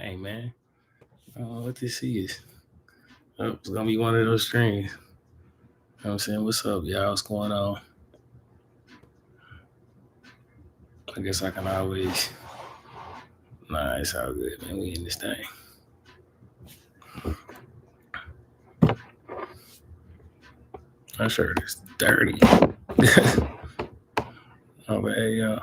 Dang, man. What this is? Oh, it's gonna be one of those streams. You know what I'm saying? What's up, y'all? What's going on? I guess I can always. Nah, it's all good, man. We in this thing. My shirt is dirty. Oh, but hey, y'all.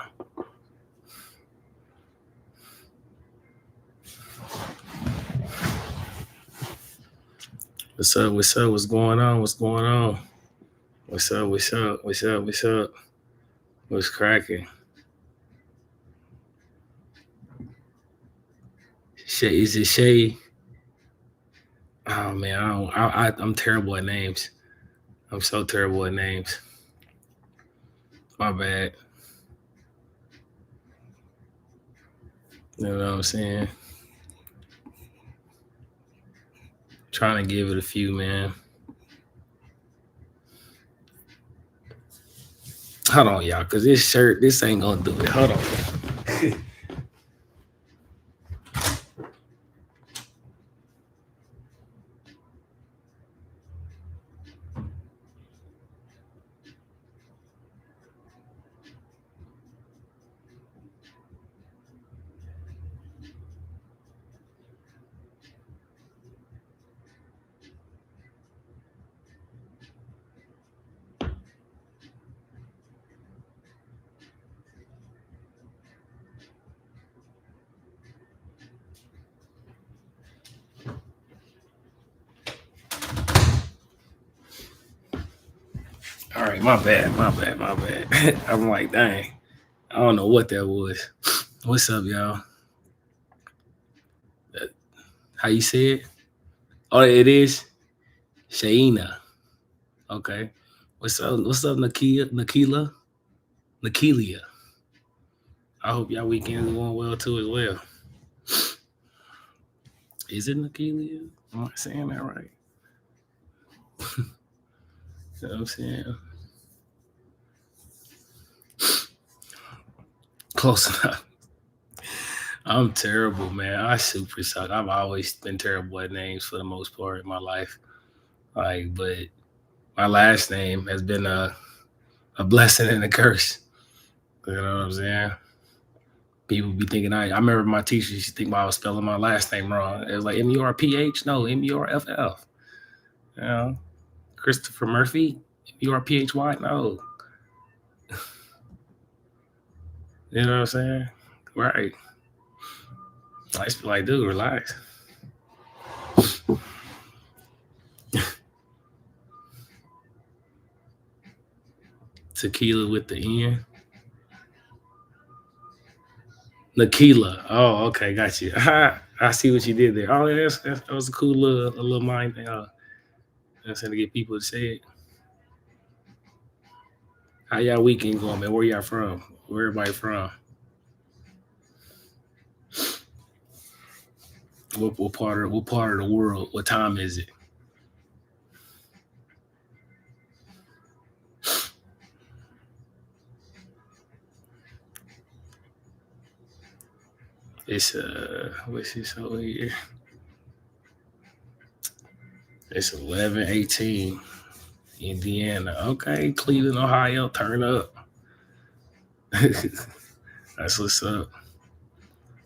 What's up? What's up? What's going on? What's going on? What's up? What's up? What's up? What's up? What's cracking? Shay, is it Shay? Oh man, I don't. I'm terrible at names. I'm so terrible at names. My bad. You know what I'm saying? Trying to give it a few, man. Hold on, y'all, because this ain't gonna do it. Hold on. All right, my bad. I'm like, dang, I don't know what that was. What's up, y'all? How you say it? Oh, it is Shaina. Okay. What's up, Nakeelia? I hope y'all weekend is going well too as well. Is it Nakeelia? Am I saying that right? You know what I'm saying? Close enough. I'm terrible, man. I super suck. I've always been terrible at names for the most part in my life. Like, but my last name has been a blessing and a curse. You know what I'm saying? People be thinking I remember my teacher used to think I was spelling my last name wrong. It was like Murph. No, Murff. You know, Christopher Murphy, Murphy. No. You know what I'm saying? Right. I used to be like, dude, relax. Tequila with the N. Nakeelia. Oh, okay, got you. I see what you did there. Oh, that was a cool little mind thing. That's to get people to say it. How y'all weekend going, man? Where y'all from? Where everybody from? What part of the world? What time is it? It's what's this over here? It's 11:18, Indiana. Okay, Cleveland, Ohio, turn up. That's what's up.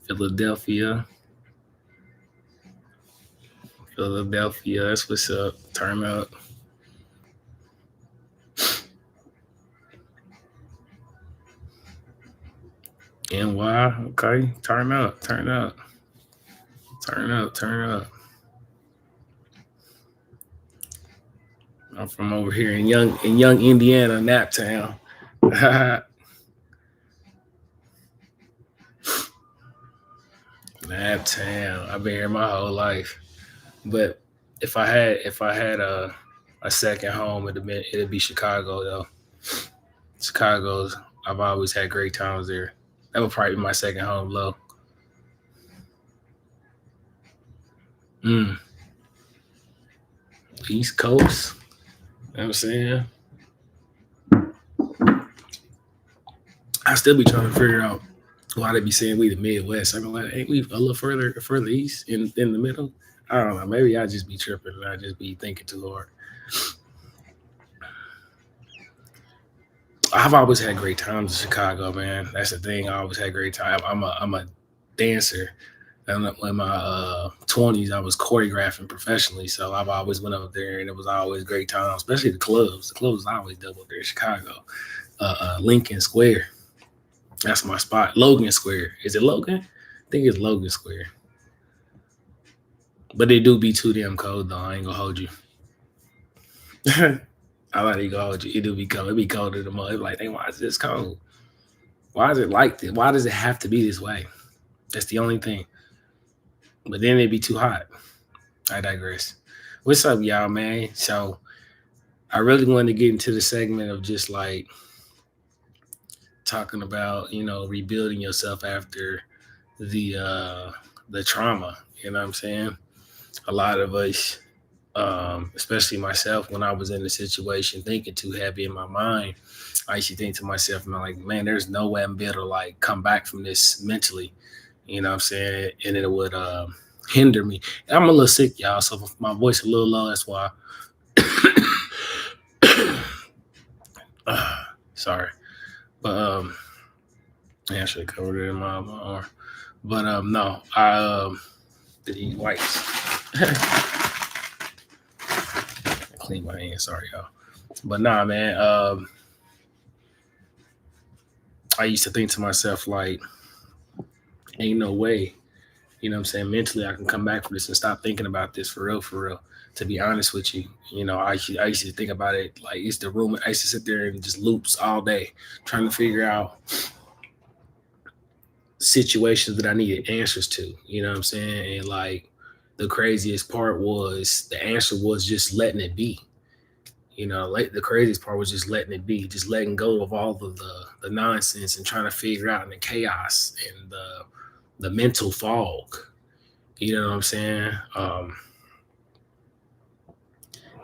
Philadelphia, that's what's up. Turn up. NY, okay, turn up. I'm from over here in young Indiana, Naptown. Naptown. I've been here my whole life. But if I had a second home, it'd be Chicago though. Chicago's I've always had great times there. That would probably be my second home, low. East Coast. You know what I'm saying? I still be trying to figure out Why they be saying we the Midwest? I'm like, ain't we a little further east in the middle? I don't know. Maybe I just be tripping and I just be thinking too hard. I've always had great times in Chicago, man. That's the thing. I always had great time. I'm a dancer. And in my 20s, I was choreographing professionally, so I've always went up there, and it was always great time, especially the clubs. The clubs I always double there in Chicago. Lincoln Square, that's my spot. Logan Square, is it Logan? I think it's Logan Square, but it do be too damn cold though. I ain't gonna hold you. I like to go hold you. It do be cold. It be colder than mud. Like, dang, why is this cold? Why is it like this? Why does it have to be this way? That's the only thing. But then it'd be too hot. I digress. What's up, y'all, man? So I really wanted to get into the segment of just like talking about, rebuilding yourself after the the trauma. You know what I'm saying? A lot of us, especially myself, when I was in the situation thinking too heavy in my mind, I used to think to myself, I'm like, man, there's no way I'm be able to like come back from this mentally. You know what I'm saying? And it would hinder me. I'm a little sick, y'all, so if my voice a little low. That's why. Sorry, but yeah, I should have covered it in my arm. But no, I did eat whites. Clean my hands. Sorry, y'all. But nah, man. I used to think to myself like, ain't no way. You know what I'm saying? Mentally, I can come back from this and stop thinking about this for real, for real. To be honest with you, I used to think about it like it's the room. I used to sit there and just loops all day, trying to figure out situations that I needed answers to. You know what I'm saying? And like the craziest part was the answer was just letting it be. Like the craziest part was just letting it be, just letting go of all of the nonsense and trying to figure out in the chaos and the mental fog. You know what I'm saying?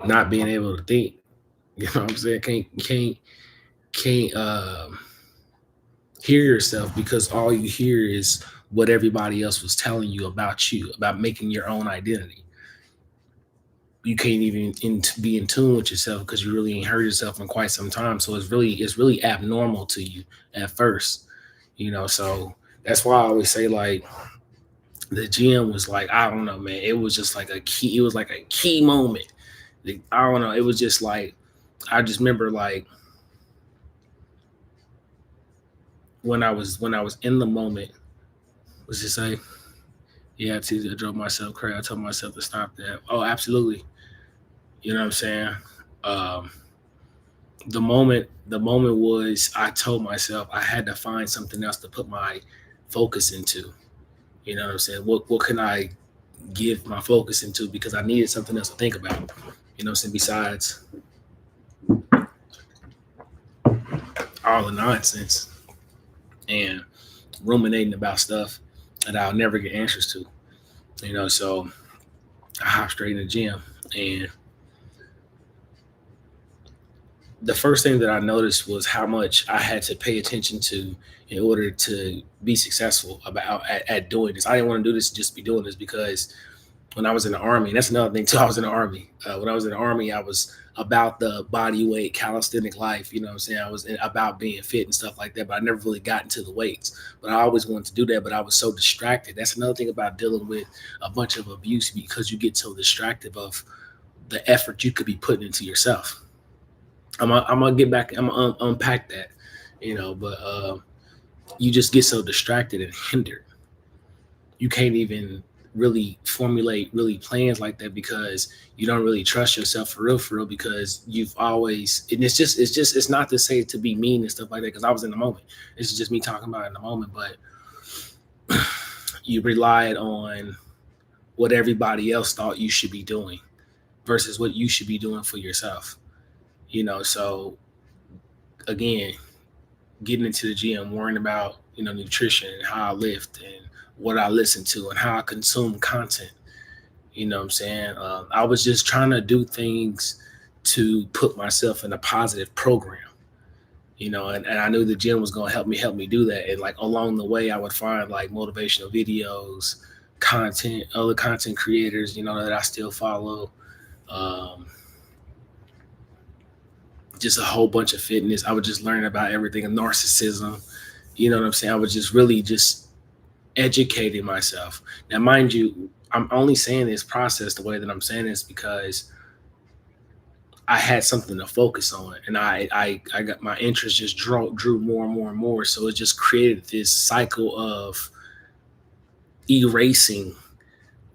Not being able to think. You know what I'm saying? Can't hear yourself because all you hear is what everybody else was telling you about you, about making your own identity. You can't even be in tune with yourself because you really ain't heard yourself in quite some time. So it's really abnormal to you at first. So that's why I always say like the gym was like, I don't know, man. It was just like a key. It was like a key moment. I don't know. It was just like I just remember like when I was in the moment. Was it say? Yeah, I drove myself crazy. I told myself to stop that. Oh, absolutely. You know what I'm saying? Um, the moment was I told myself I had to find something else to put my focus into. You know what I'm saying? What can I give my focus into because I needed something else to think about. You know what I'm saying? Besides all the nonsense and ruminating about stuff that I'll never get answers to. So I hopped straight in the gym. And the first thing that I noticed was how much I had to pay attention to in order to be successful at doing this. I didn't want to do this just be doing this because when I was in the army, and that's another thing too. I was in the army. When I was in the army, I was about the body weight calisthenic life. You know what I'm saying? I was about being fit and stuff like that, but I never really got into the weights. But I always wanted to do that, but I was so distracted. That's another thing about dealing with a bunch of abuse because you get so distracted of the effort you could be putting into yourself. I'm gonna get back. I'm gonna unpack that, but you just get so distracted and hindered. You can't even really formulate really plans like that because you don't really trust yourself for real because you've always and it's not to say to be mean and stuff like that because I was in the moment. This is just me talking about it in the moment, but you relied on what everybody else thought you should be doing versus what you should be doing for yourself. So again, getting into the gym, worrying about nutrition and how I lift and what I listen to and how I consume content. You know what I'm saying? I was just trying to do things to put myself in a positive program. and I knew the gym was gonna help me do that. And like along the way, I would find like motivational videos, content, other content creators, that I still follow. Um, just a whole bunch of fitness. I would just learn about everything and narcissism. You know what I'm saying? I was just really just educating myself. Now, mind you, I'm only saying this process the way that I'm saying this because I had something to focus on, and I got my interest just drew more and more and more. So it just created this cycle of erasing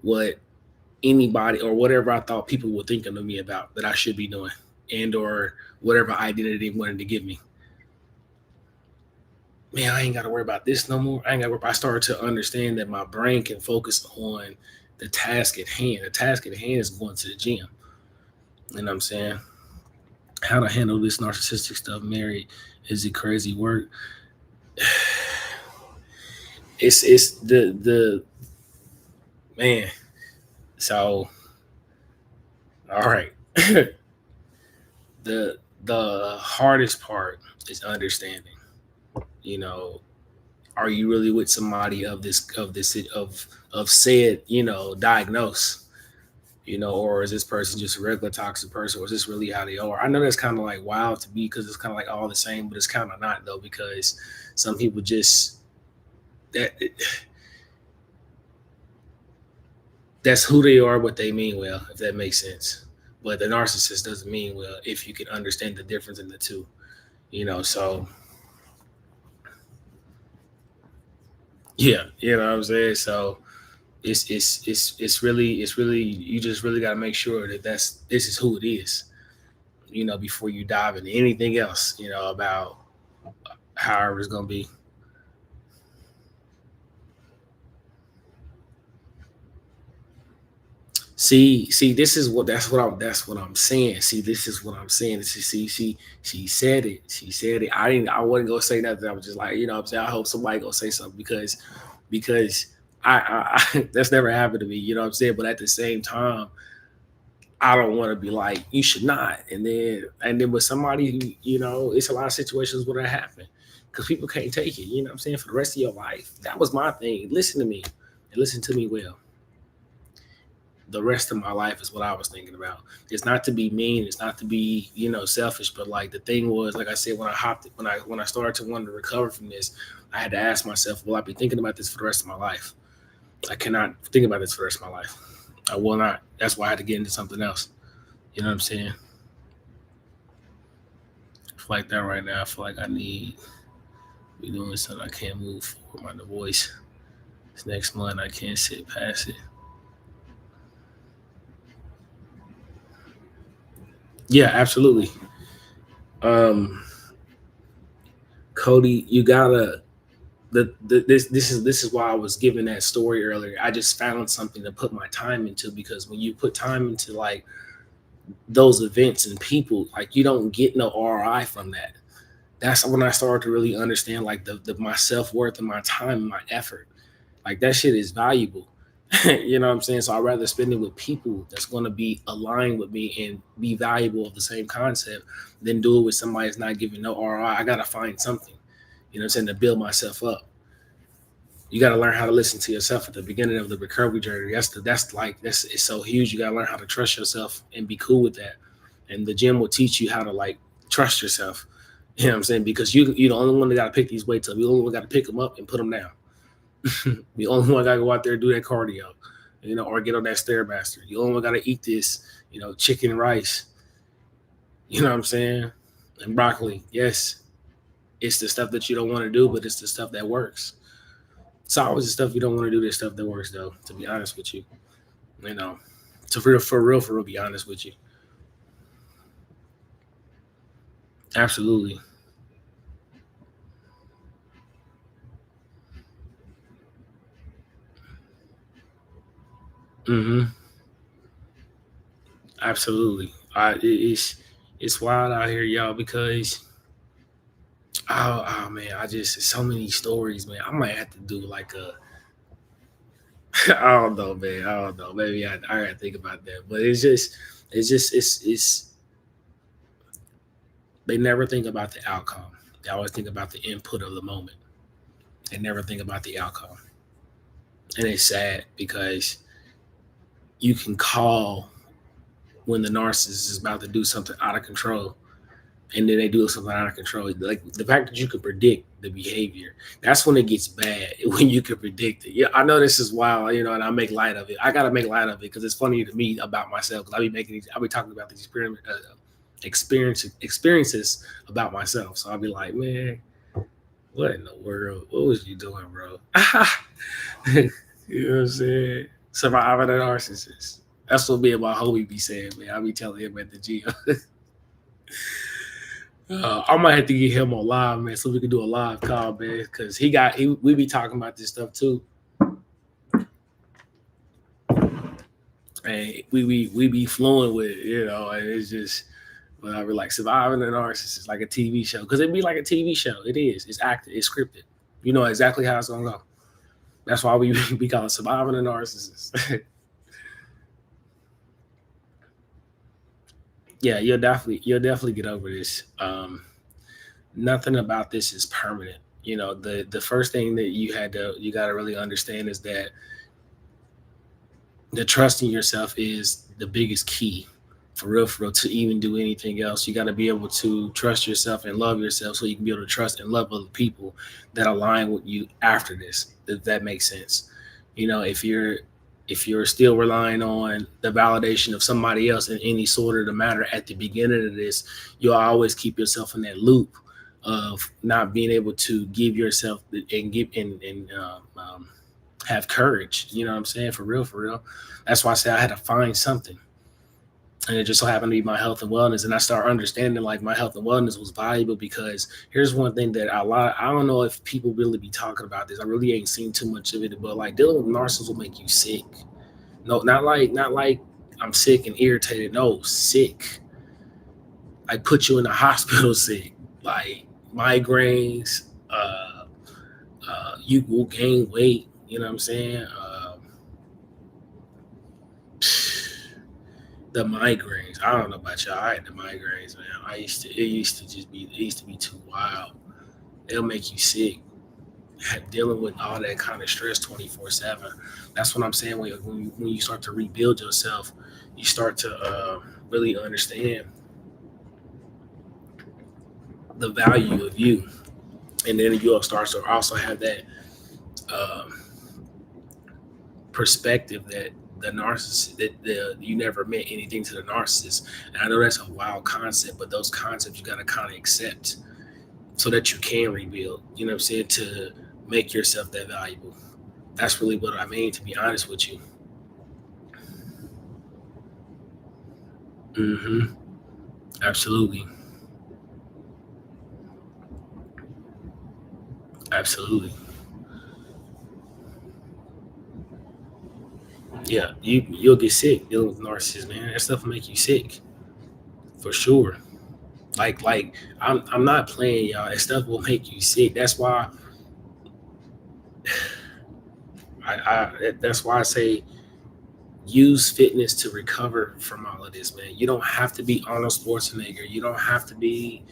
what anybody or whatever I thought people were thinking of me about that I should be doing, and or whatever identity they wanted to give me. Man, I ain't got to worry about this no more. I ain't got to worry. I started to understand that my brain can focus on the task at hand. The task at hand is going to the gym. You know what I'm saying? How to handle this narcissistic stuff married? Is it crazy work? It's the man. So all right. The hardest part is understanding. You know, are you really with somebody of said diagnose? Or is this person just a regular toxic person, or is this really how they are? I know that's kind of like wild to me because it's kind of like all the same, but it's kind of not though, because some people just that that's who they are, but they mean well, if that makes sense. But the narcissist doesn't mean well if you can understand the difference in the two. So yeah, you know what I'm saying. So it's really you just really got to make sure that this is who it is, before you dive into anything else, about however it's gonna be. See, this is what I'm saying. See, this is what I'm saying. She said it. She said it. I wasn't gonna say nothing. I was just like, I'm saying, I hope somebody gonna say something because I that's never happened to me, you know what I'm saying? But at the same time, I don't want to be like, you should not. And then with somebody who, it's a lot of situations where that happen. Because people can't take it, you know what I'm saying, for the rest of your life. That was my thing. Listen to me and listen to me well. The rest of my life is what I was thinking about. It's not to be mean, it's not to be, selfish, but like the thing was, like I said, when I started to want to recover from this, I had to ask myself, will I be thinking about this for the rest of my life? I cannot think about this for the rest of my life. I will not. That's why I had to get into something else. You know what I'm saying? I feel like that right now. I feel like I need to be doing something. I can't move forward. My voice. This next month, I can't sit past it. Yeah, absolutely. Um, Cody, you gotta. This is why I was giving that story earlier. I just found something to put my time into, because when you put time into like those events and people, like you don't get no ROI from that. That's when I started to really understand like the my self-worth and my time and my effort. Like that shit is valuable. You know what I'm saying? So I'd rather spend it with people that's gonna be aligned with me and be valuable of the same concept than do it with somebody that's not giving no ROI. I gotta find something, you know what I'm saying, to build myself up. You gotta learn how to listen to yourself at the beginning of the recovery journey. That's it's so huge. You gotta learn how to trust yourself and be cool with that. And the gym will teach you how to like trust yourself. You know what I'm saying? Because you're the only one that got to pick these weights up. You the only one got to pick them up and put them down. The only one got to go out there and do that cardio, or get on that stairmaster. You only one got to eat this, chicken and rice. You know what I'm saying? And broccoli. Yes, it's the stuff that you don't want to do, but it's the stuff that works. It's always the stuff you don't want to do. The stuff that works, though. To be honest with you, you know, to for real, be honest with you. Absolutely. Hmm. Absolutely. It's wild out here, y'all, because oh man, I just so many stories, man. I might have to do like a I don't know, man. I don't know. Maybe I gotta think about that. But it's just they never think about the outcome. They always think about the input of the moment. They never think about the outcome. And it's sad because you can call when the narcissist is about to do something out of control, and then they do something out of control. Like the fact that you can predict the behavior, that's when it gets bad. When you can predict it. Yeah, I know this is wild, and I make light of it. I gotta make light of it because it's funny to me about myself. Because I be talking about these experiences about myself. So I'll be like, man, what in the world? What was you doing, bro? You know what I'm saying? Surviving a narcissist. That's what me and my homie be saying, man. I be telling him at the gym. I might have to get him on live, man, so we can do a live call, man, because we be talking about this stuff too, and we be flowing with it, and it's just whatever, like surviving a narcissist, like a TV show, because it'd be like a TV show. It is. It's acted. It's scripted. You know exactly how it's gonna go. That's why we call it surviving a narcissist. Yeah, you'll definitely get over this. Nothing about this is permanent. The first thing that you got to really understand is that the trust in yourself is the biggest key, for real, to even do anything else. You got to be able to trust yourself and love yourself so you can be able to trust and love other people that align with you after this, if that makes sense. If you're still relying on the validation of somebody else in any sort of the matter at the beginning of this, you'll always keep yourself in that loop of not being able to give yourself and give and have courage. You know what I'm saying? For real, for real. That's why I said I had to find something. And it just so happened to be my health and wellness. And I started understanding like my health and wellness was valuable because here's one thing that I don't know if people really be talking about this. I really ain't seen too much of it, but like dealing with narcissists will make you sick. No, not like I'm sick and irritated. No, sick. I put you in the hospital sick. Like migraines, you will gain weight. You know what I'm saying? The migraines. I don't know about y'all. I had the migraines, man. It used to be too wild. It'll make you sick. Dealing with all that kind of stress 24/7. That's what I'm saying. When you start to rebuild yourself, you start to really understand the value of you, and then you'll start to also have that um, perspective that the narcissist you never meant anything to the narcissist. And I know that's a wild concept, but those concepts you got to kind of accept so that you can rebuild. You know what I'm saying? To make yourself that valuable. That's really what I mean. To be honest with you. Hmm. Absolutely. Absolutely. Yeah, you'll get sick dealing with narcissists, man. That stuff will make you sick for sure. Like I'm not playing, y'all. That stuff will make you sick. That's why I say use fitness to recover from all of this, man. You don't have to be Arnold Schwarzenegger. You don't have to be.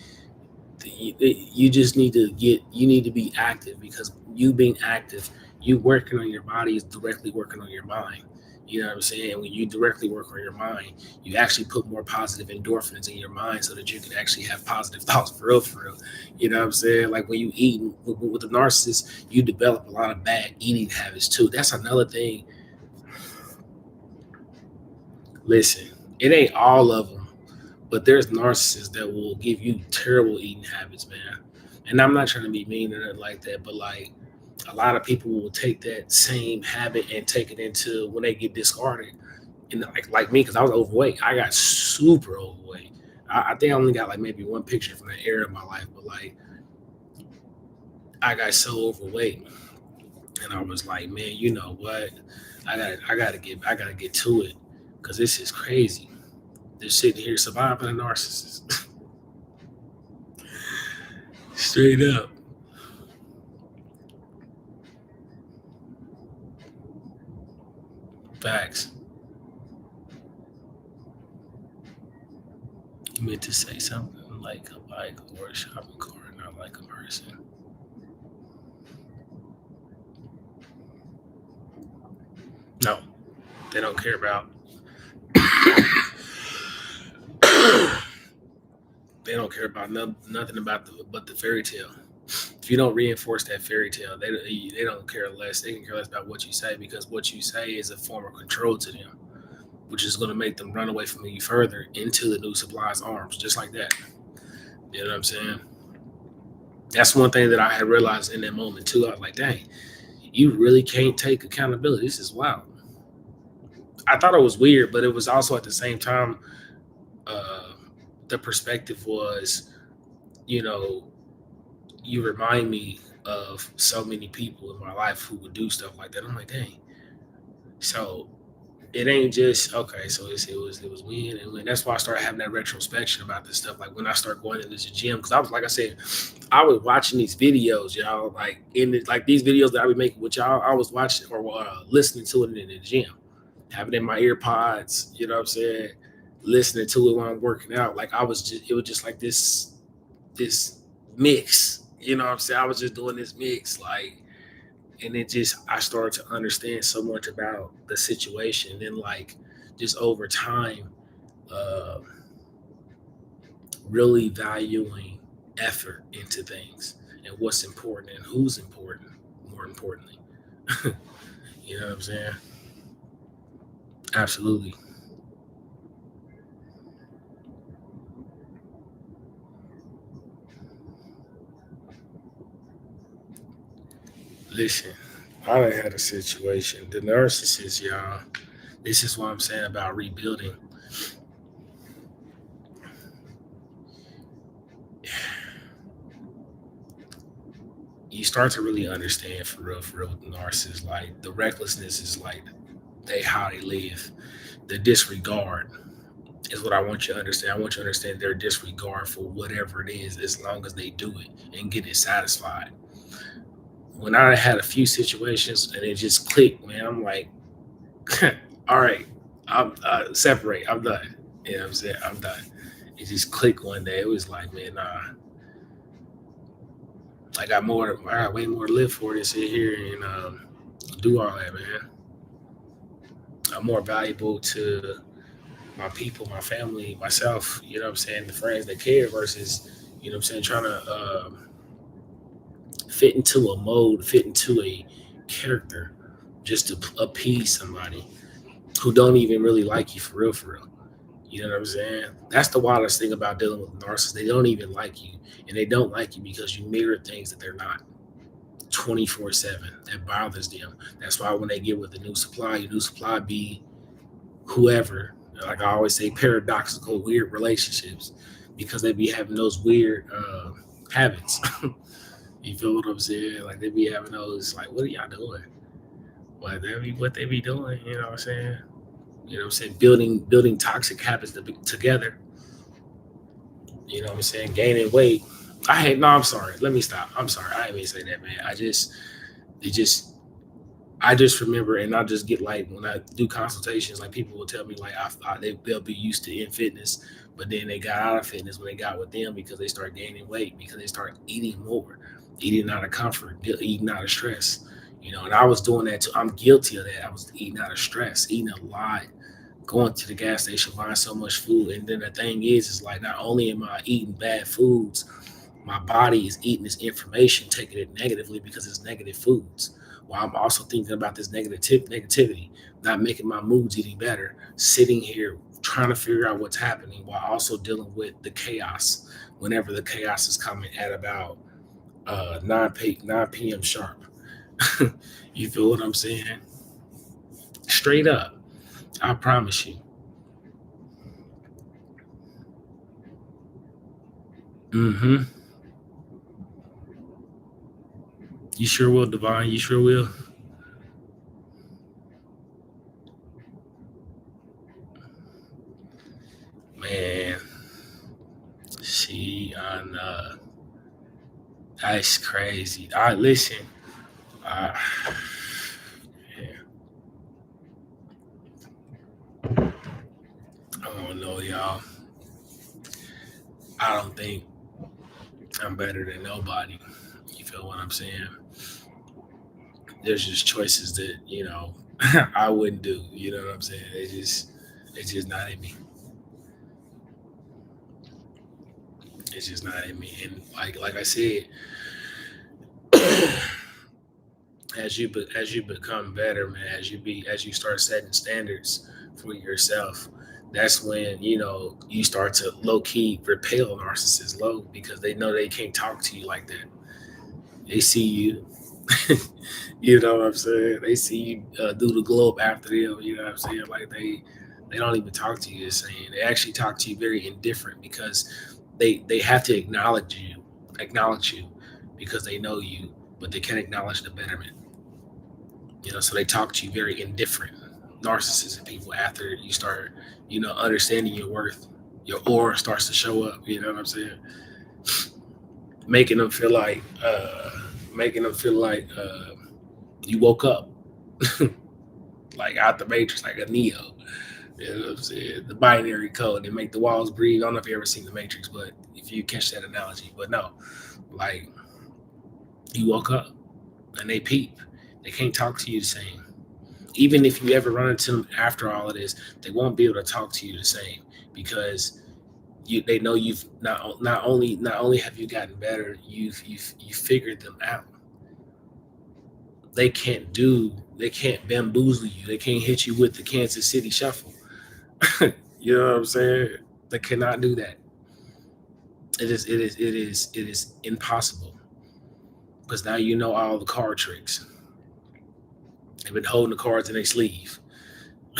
You just need to be active because you being active, you working on your body is directly working on your mind. You know what I'm saying? When you directly work on your mind, you actually put more positive endorphins in your mind so that you can actually have positive thoughts for real, for real. You know what I'm saying? Like when you eat with the narcissist, you develop a lot of bad eating habits too. That's another thing. Listen, it ain't all of them, but there's narcissists that will give you terrible eating habits, man. And I'm not trying to be mean or nothing like that, but like a lot of people will take that same habit and take it into when they get discarded. And like me, because I was overweight, I got super overweight. I think I only got like maybe one picture from that era of my life, but like I got so overweight, and I was like, man, you know what? I gotta get to it because this is crazy. They're sitting here surviving a narcissist. Straight up. Facts. You meant to say something like a bike or a shopping cart. like a person. No, they don't care about. They don't care about nothing about but the fairy tale. If you don't reinforce that fairy tale, they don't care less. They can care less about what you say, because what you say is a form of control to them, which is going to make them run away from you further into the new supply's arms, just like that. You know what I'm saying? That's one thing that I had realized in that moment too. I was like, dang, you really can't take accountability. This is wild. I thought it was weird, but it was also at the same time, uh, the perspective was, you know, you remind me of so many people in my life who would do stuff like that. I'm like, dang. So it ain't just okay. So it was win and win. That's why I started having that retrospection about this stuff. Like when I started going into the gym, because I was like I said, I was watching these videos, y'all. Like like these videos that I be making with y'all, I was watching or listening to it in the gym, having it in my ear pods. You know what I'm saying? Listening to it when I'm working out. Like I was just, it was just like this mix. You know what I'm saying? I was just doing this mix, like, and it just I started to understand so much about the situation. And then like just over time, uh, really valuing effort into things and what's important and who's important. More importantly, you know what I'm saying? Absolutely. Listen, I done had a situation. The narcissist, y'all. This is what I'm saying about rebuilding. You start to really understand for real, with the narcissist. Like the recklessness is like how they live. The disregard is what I want you to understand. I want you to understand their disregard for whatever it is, as long as they do it and get it satisfied. When I had a few situations and it just clicked, man, I'm like, all right, I'm separate. I'm done. You know what I'm saying? I'm done. It just clicked one day. It was like, man, nah, I got way more to live for to sit here and do all that, man. I'm more valuable to my people, my family, myself, you know what I'm saying, the friends that care versus, you know what I'm saying, trying to fit into a mode, fit into a character just to appease somebody who don't even really like you for real, for real. You know what I'm saying? That's the wildest thing about dealing with narcissists. They don't even like you. And they don't like you because you mirror things that they're not 24/7. That bothers them. That's why when they get with the new supply, your new supply be whoever, like I always say, paradoxical, weird relationships, because they be having those weird habits. You feel what I'm saying? Like they be having those, like, what are y'all doing? What they be doing, you know what I'm saying? You know what I'm saying? Building toxic habits together, you know what I'm saying? Gaining weight. I hate, no, I'm sorry. Let me stop. I'm sorry. I didn't mean to say that, man. It just, I just remember, and I just get like when I do consultations, like people will tell me like I thought they'll be used to in fitness, but then they got out of fitness when they got with them because they start gaining weight because they start eating more, eating out of comfort, eating out of stress. You know, and I was doing that too. I'm guilty of that. I was eating out of stress, eating a lot, going to the gas station, buying so much food. And then the thing is like not only am I eating bad foods, my body is eating this information, taking it negatively because it's negative foods. While I'm also thinking about this negativity, not making my moods any better, sitting here trying to figure out what's happening while also dealing with the chaos whenever the chaos is coming at about 9 p.m. sharp. You feel what I'm saying? Straight up. I promise you. Mm-hmm. You sure will, Divine. You sure will. Man, she on that's crazy. I listen. I, yeah, I don't know, y'all. I don't think. I'm better than nobody. You feel what I'm saying? There's just choices that, I wouldn't do. You know what I'm saying? It's just not in me. It's just not in me. And like I said, as you become better, man, as you start setting standards for yourself, that's when you start to low key repel narcissists low because they know they can't talk to you like that. They see you. You know what I'm saying? They see you do the globe after them. You know what I'm saying? Like they don't even talk to you the same. They actually talk to you very indifferent because they have to acknowledge you because they know you, but they can't acknowledge the betterment. So they talk to you very indifferent. Narcissistic people, after you start, understanding your worth, your aura starts to show up. You know what I'm saying? Making them feel like, you woke up, like out the matrix, like a Neo. You know what I'm saying? The binary code. They make the walls breathe. I don't know if you ever seen the Matrix, but if you catch that analogy, but no, like you woke up and they peep. They can't talk to you the same. Even if you ever run into them after all of this, they won't be able to talk to you the same because they know you've not only have you gotten better, you figured them out. They can't bamboozle you. They can't hit you with the Kansas City Shuffle. You know what I'm saying? They cannot do that. It is impossible because now you know all the card tricks. They've been holding the cards in their sleeve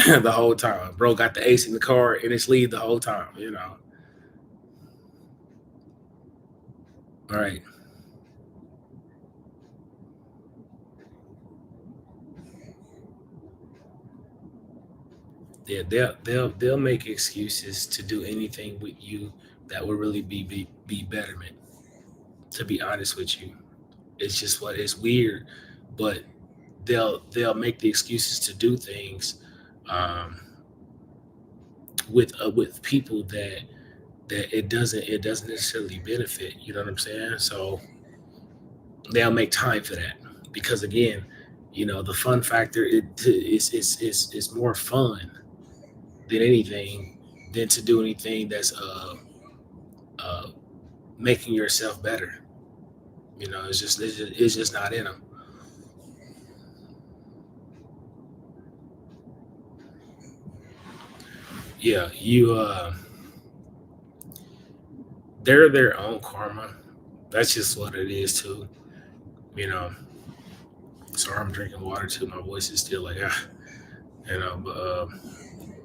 the whole time. Bro got the ace in the card in his sleeve the whole time. All right. Yeah, they'll make excuses to do anything with you that would really be betterment. To be honest with you, it's just what it's weird, but they'll make the excuses to do things um, with people that it doesn't necessarily benefit. You know what I'm saying? So they'll make time for that because again, the fun factor is more fun than anything than to do anything that's uh making yourself better. It's just not in them. Yeah, they're their own karma. That's just what it is too. You know. Sorry, I'm drinking water too. My voice is still like but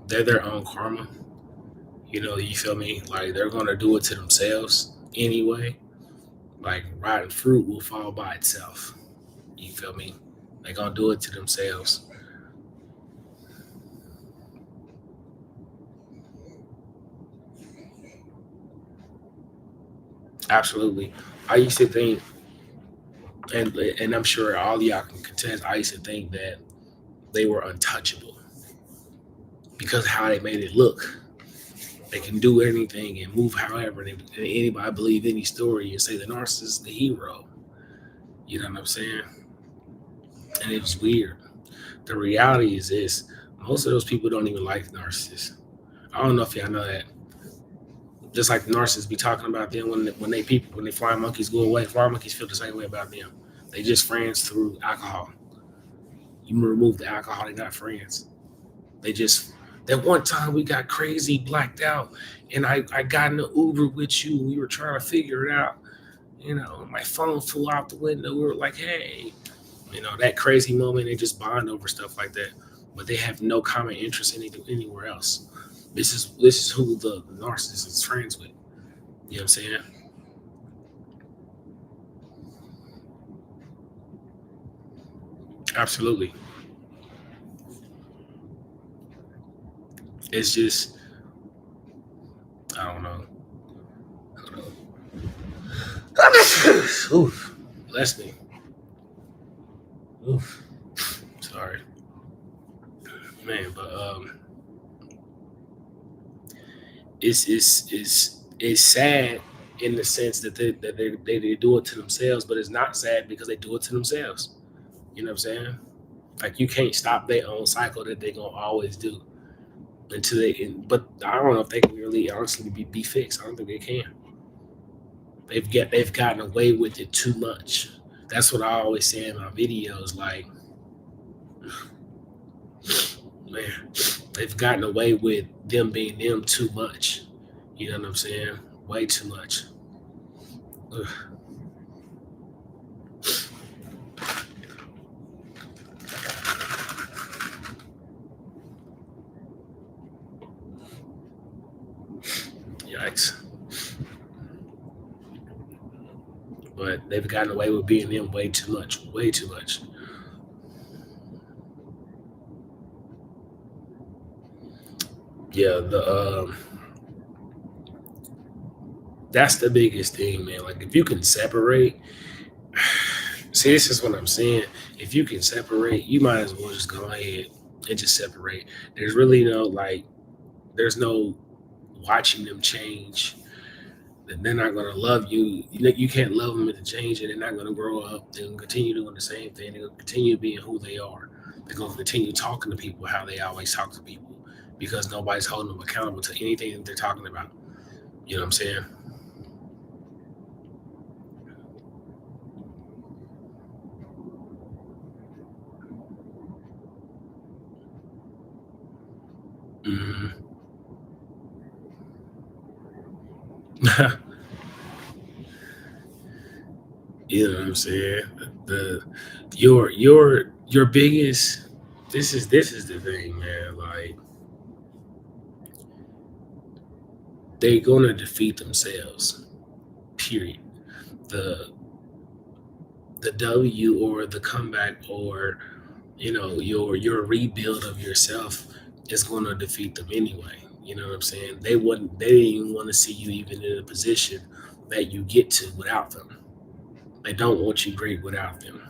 they're their own karma. You feel me? Like they're gonna do it to themselves anyway. Like rotten fruit will fall by itself. You feel me? They're gonna do it to themselves. Absolutely. I used to think, and I'm sure all y'all can contest. I used to think that they were untouchable because how they made it look. They can do anything and move however. And anybody believe any story and say the narcissist is the hero. You know what I'm saying? And it was weird. The reality is this: most of those people don't even like narcissists. I don't know if y'all know that. Just like the narcissists be talking about them when they flying monkeys go away, flying monkeys feel the same way about them. They just friends through alcohol. You remove the alcohol, they're not friends. They just that one time we got crazy, blacked out, and I got in the Uber with you. We were trying to figure it out. My phone flew out the window. We were like, hey, that crazy moment. They just bond over stuff like that, but they have no common interest anywhere else. This is who the narcissist is friends with. You know what I'm saying? Absolutely. It's just I don't know. I don't know. Oof, bless me. Oof, sorry, man. But it's sad in the sense that they do it to themselves, but it's not sad because they do it to themselves. You know what I'm saying? Like you can't stop their own cycle that they're gonna always do until but I don't know if they can really honestly be fixed. I don't think they can. They've gotten away with it too much. That's what I always say in my videos. Like, man, they've gotten away with them being them too much. You know what I'm saying? Way too much. Ugh. Yikes. But they've gotten away with being them way too much. Way too much. Yeah, that's the biggest thing, man. Like if you can separate, see, this is what I'm saying. If you can separate, you might as well just go ahead and just separate. There's really no like, there's no watching them change. And they're not gonna love you. You can't love them into change, and they're not gonna grow up. They're gonna continue doing the same thing. They're gonna continue being who they are. They're gonna continue talking to people how they always talk to people because nobody's holding them accountable to anything that they're talking about. You know what I'm saying? Hmm. You know what I'm saying? The your biggest. This is the thing, man. Like they're gonna defeat themselves. Period. The the W or the comeback or your rebuild of yourself is going to defeat them anyway. You know what I'm saying? They didn't even want to see you even in a position that you get to without them. They don't want you great without them.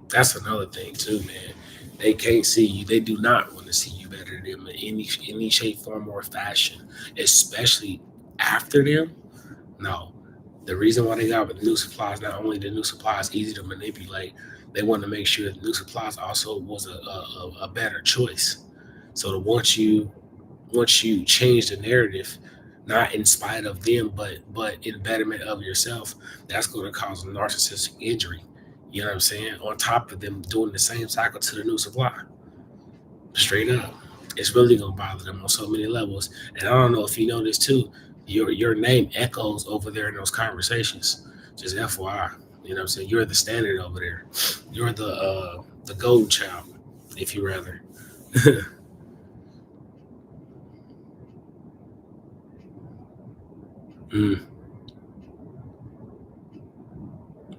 That's another thing too, man. They can't see you. They do not want to see you better than them in any shape, form, or fashion, especially after them. No, the reason why they got with the new supplies, not only the new supplies easy to manipulate, they want to make sure the new supplies also was a better choice. So that once you change the narrative, not in spite of them, but in betterment of yourself, that's going to cause a narcissistic injury. You know what I'm saying? On top of them doing the same cycle to the new supply, straight up, it's really gonna bother them on so many levels. And I don't know if you know this too. Your name echoes over there in those conversations. Just FYI, you know what I'm saying? You're the standard over there. You're the golden child, if you rather. Mm,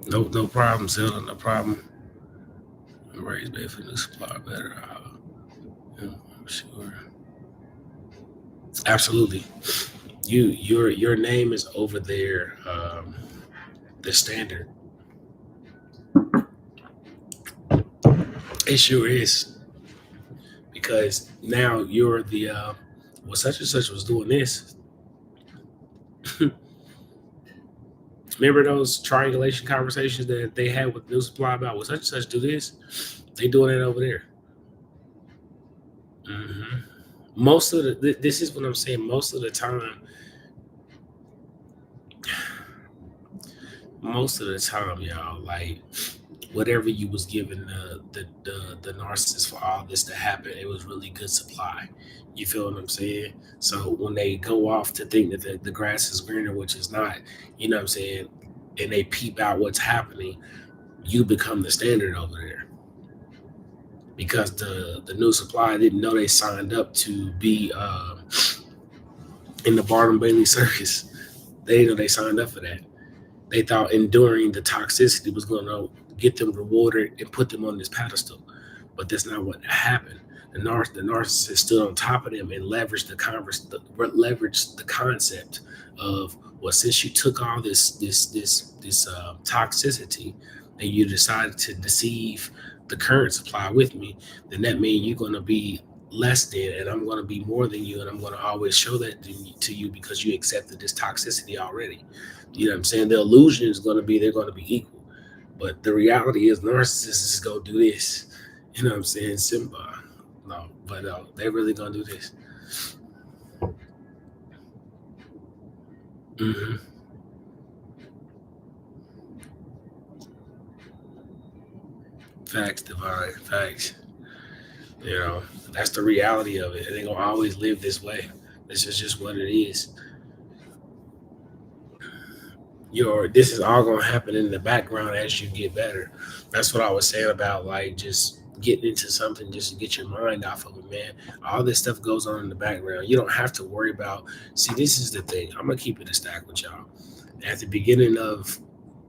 no problem, Zelda. No problem. Raise baby for new supply better. Yeah, sure. Absolutely. Your name is over there. The standard. It sure is because now you're the well, such and such was doing this. Remember those triangulation conversations that they had with New Supply about, well, such and such do this? They doing it over there. Hmm. Most of this is what I'm saying. Most of the time, y'all, like whatever you was giving the narcissist for all this to happen, it was really good supply. You feel what I'm saying? So when they go off to think that the grass is greener, which is not, you know what I'm saying, and they peep out what's happening, you become the standard over there because the new supply didn't know they signed up to be in the Barnum Bailey circus. They didn't know they signed up for that. They thought enduring the toxicity was going to get them rewarded and put them on this pedestal, but that's not what happened. The narcissist stood on top of them and leveraged the concept of, well, since you took all this toxicity and you decided to deceive the current supply with me, then that means you're going to be less than, and I'm going to be more than you, and I'm going to always show that to you because you accepted this toxicity already. You know what I'm saying? The illusion is going to be they're going to be equal, but the reality is narcissists is going to do this. You know what I'm saying? Simba. No, but they're really going to do this. Hmm. Facts, divine facts. You know, that's the reality of it. And they're gonna always live this way. This is just what it is. This is all gonna happen in the background as you get better. That's what I was saying about like just getting into something just to get your mind off of it, man. All this stuff goes on in the background. You don't have to worry about. See, this is the thing. I'm gonna keep it a stack with y'all. At the beginning of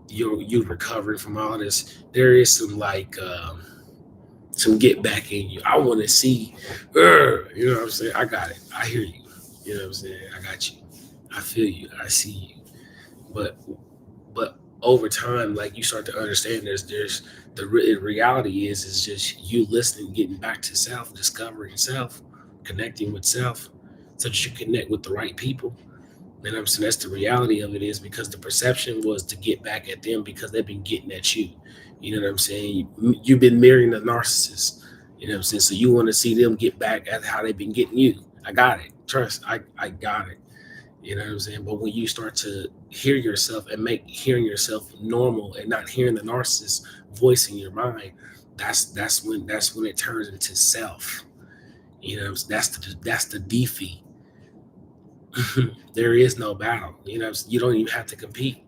you recovering from all this, there is some get back in you. I want to see, you know what I'm saying? I got it. I hear you. You know what I'm saying? I got you. I feel you. I see you. But over time, like you start to understand, there's reality is just you listening, getting back to self, discovering self, connecting with self, so that you connect with the right people. And I'm saying that's the reality of it is because the perception was to get back at them because they've been getting at you. You know what I'm saying? You've been marrying a narcissist. You know what I'm saying? So you want to see them get back at how they've been getting you. I got it. Trust. I got it. You know what I'm saying? But when you start to hear yourself and make hearing yourself normal and not hearing the narcissist voice in your mind, that's when it turns into self. You know, that's the defeat. There is no battle. You know, you don't even have to compete.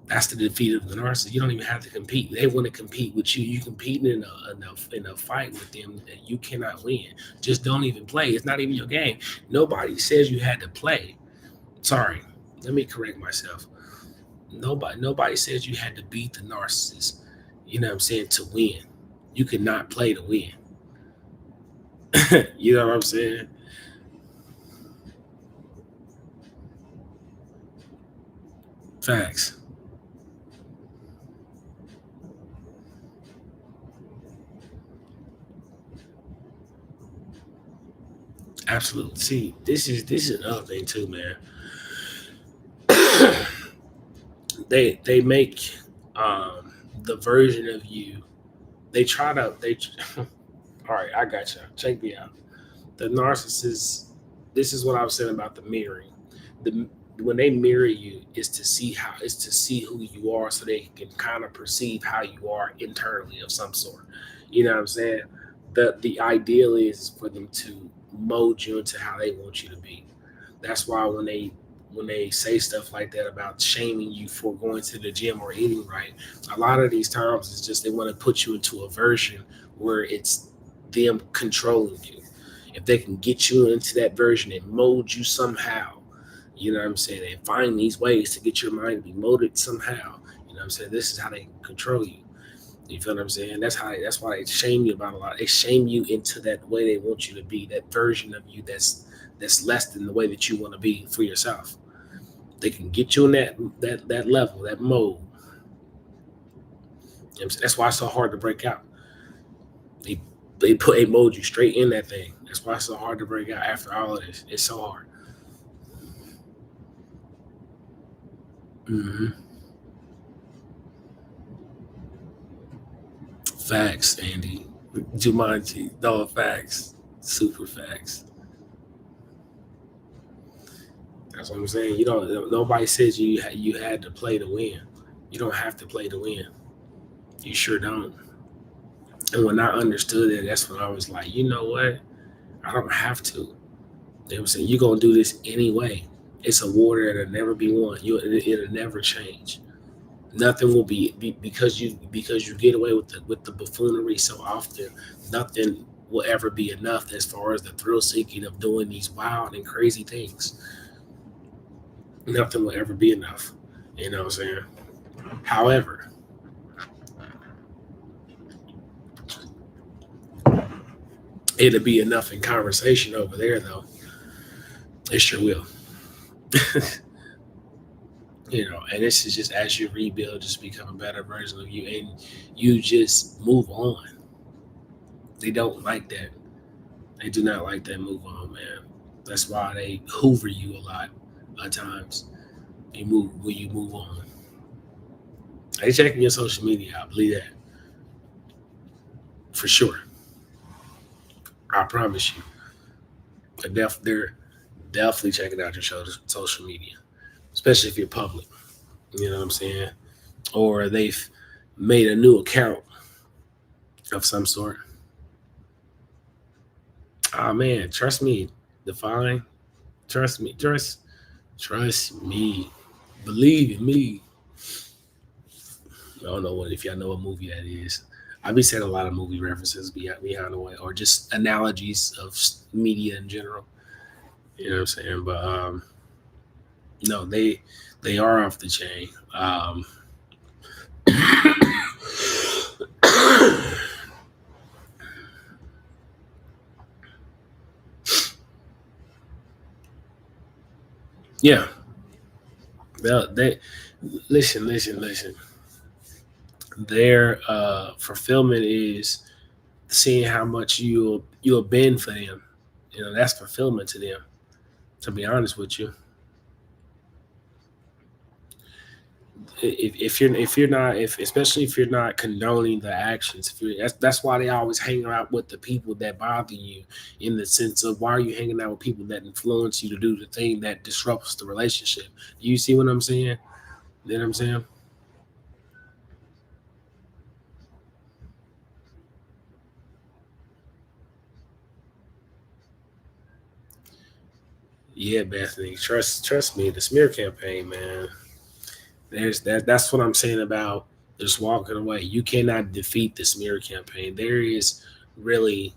That's the defeat of the narcissist. You don't even have to compete. They want to compete with you. You competing in a fight with them that you cannot win. Just don't even play. It's not even your game. Nobody says you had to play. Sorry, let me correct myself. Nobody says you had to beat the narcissist. You know what I'm saying, to win. You cannot play to win. You know what I'm saying? Facts. Absolutely. See, this is another thing too, man. They make the version of you. They all right, I got you. Check me out. The narcissist. This is what I was saying about the mirroring. The When they mirror you is to see who you are so they can kind of perceive how you are internally of some sort. You know what I'm saying? The ideal is for them to mold you into how they want you to be. That's why when they say stuff like that about shaming you for going to the gym or eating right, a lot of these times it's just they want to put you into a version where it's them controlling you. If they can get you into that version and mold you somehow, you know what I'm saying, and find these ways to get your mind to be molded somehow. You know what I'm saying? This is how they control you. You feel what I'm saying? That's why they shame you about a lot. They shame you into that way they want you to be, that version of you that's less than the way that you want to be for yourself. They can get you in that level, that mode. You know that's why it's so hard to break out. They they mold you straight in that thing. That's why it's so hard to break out after all of this. It's so hard. Hmm. Facts, Andy. Jumanji. No facts. Super facts. That's what I'm saying. You don't. Nobody says you had to play to win. You don't have to play to win. You sure don't. And when I understood it, that's when I was like, you know what? I don't have to. You know what I'm saying? You're gonna do this anyway. It's a war that'll never be won. It'll never change. Nothing will be because you get away with the buffoonery so often. Nothing will ever be enough as far as the thrill seeking of doing these wild and crazy things. Nothing will ever be enough. You know what I'm saying? However, it'll be enough in conversation over there, though. It sure will. And this is just as you rebuild, just become a better version of you, and you just move on. They don't like that. They do not like that move on, man. That's why they hoover you a lot of times. You move when you move on. They checking your social media. I believe that for sure. I promise you. They're definitely checking out your social media, especially if you're public. You know what I'm saying? Or they've made a new account of some sort. Oh man, trust me. Define. Trust me. Trust me. Believe in me. I don't know what if y'all know what movie that is. I be saying a lot of movie references behind the way, or just analogies of media in general. You know what I'm saying? But no, they are off the chain. Yeah, they listen. Their fulfillment is seeing how much you'll bend for them. You know, that's fulfillment to them. To be honest with you, if you're not if especially if you're not condoning the actions, if you're, that's why they always hang out with the people that bother you, in the sense of why are you hanging out with people that influence you to do the thing that disrupts the relationship. Do you see what I'm saying? You know what I'm saying? Yeah, Bethany, trust me, the smear campaign, man. That's what I'm saying about just walking away. You cannot defeat the smear campaign. There is really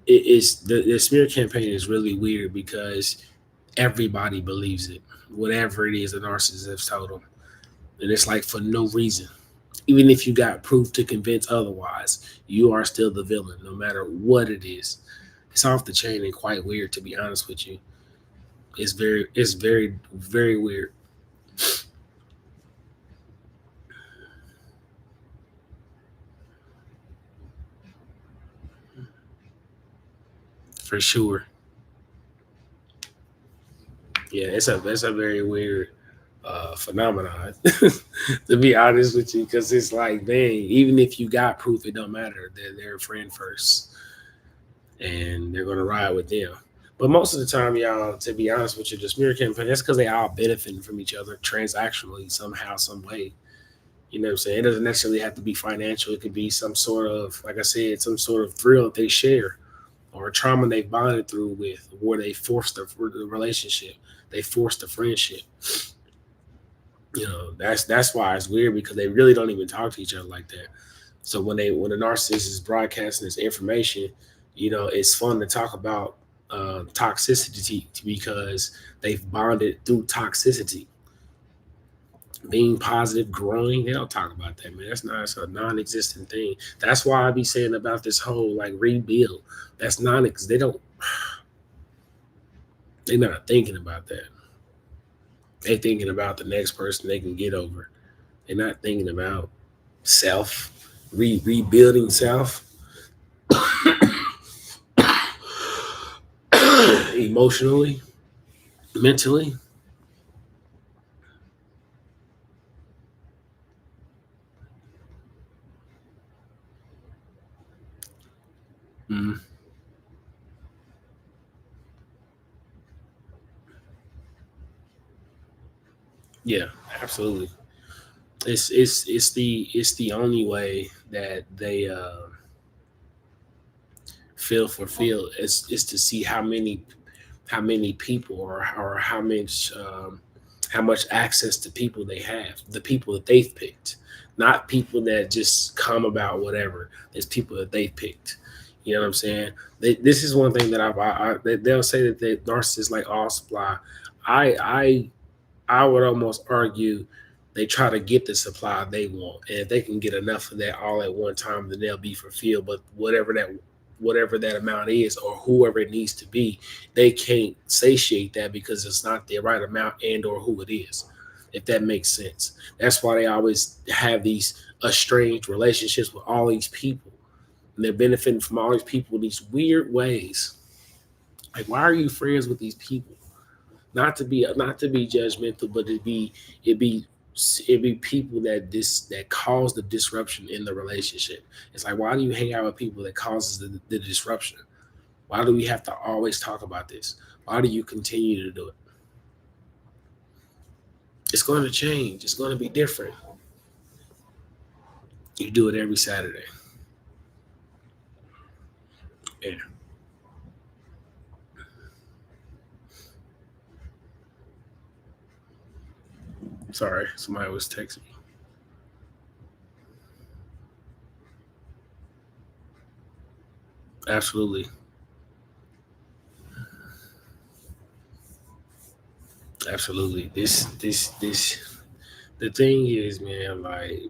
it is the smear campaign is really weird because everybody believes it. Whatever it is the narcissist has told them. And it's like for no reason. Even if you got proof to convince otherwise, you are still the villain, no matter what it is. It's off the chain and quite weird, to be honest with you. Very weird. For sure. Yeah, it's a very weird phenomenon, to be honest with you, because it's like, dang, even if you got proof, it don't matter. They're their friend first, and they're gonna ride with them. But most of the time, y'all, to be honest with you, the smear campaign, that's because they all benefiting from each other transactionally somehow, some way. You know what I'm saying? It doesn't necessarily have to be financial. It could be some sort of, like I said, some sort of thrill that they share, or a trauma they bonded through with, where they forced the relationship, they forced the friendship. You know, that's why it's weird, because they really don't even talk to each other like that. So when the narcissist is broadcasting this information, you know, it's fun to talk about toxicity, because they've bonded through toxicity. Being positive, growing, they don't talk about that, man. It's a non-existent thing. That's why I be saying about this whole like rebuild. That's non. They don't. They're not thinking about that. They thinking about the next person they can get over. They're not thinking about self, rebuilding self, emotionally, mentally. Mm, yeah, absolutely. It's the only way that they feel fulfilled is to see how many people, or how much access to people they have, the people that they've picked, not people that just come about whatever. It's people that they picked. You know what I'm saying? This is one thing that they'll say that the narcissists like all supply. I I would almost argue they try to get the supply they want, and if they can get enough of that all at one time, then they'll be fulfilled. But whatever that amount is, or whoever it needs to be, they can't satiate that because it's not the right amount and or who it is. If that makes sense, that's why they always have these estranged relationships with all these people, And they're benefiting from all these people in these weird ways. Like, why are you friends with these people? Not to be judgmental, but it be it be people that cause the disruption in the relationship. It's like, why do you hang out with people that causes the disruption? Why do we have to always talk about this? Why do you continue to do it? It's going to change. It's going to be different. You do it every Saturday. Yeah. Sorry, somebody was texting me. Absolutely. Absolutely. This the thing is, man, like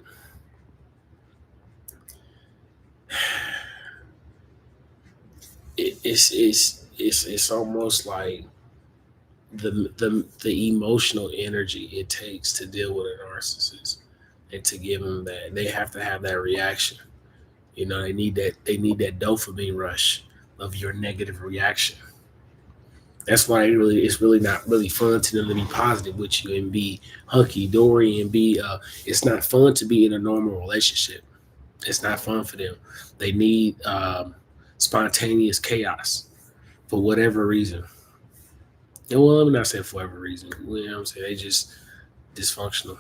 it's almost like the emotional energy it takes to deal with a narcissist and to give them that they have to have that reaction. They need that dopamine rush of your negative reaction. That's why it's really not really fun to them to be positive with you and be hunky dory and be it's not fun to be in a normal relationship. It's not fun for them. They need spontaneous chaos for whatever reason. And well, let me not say for whatever reason. You know what I'm saying? They just dysfunctional.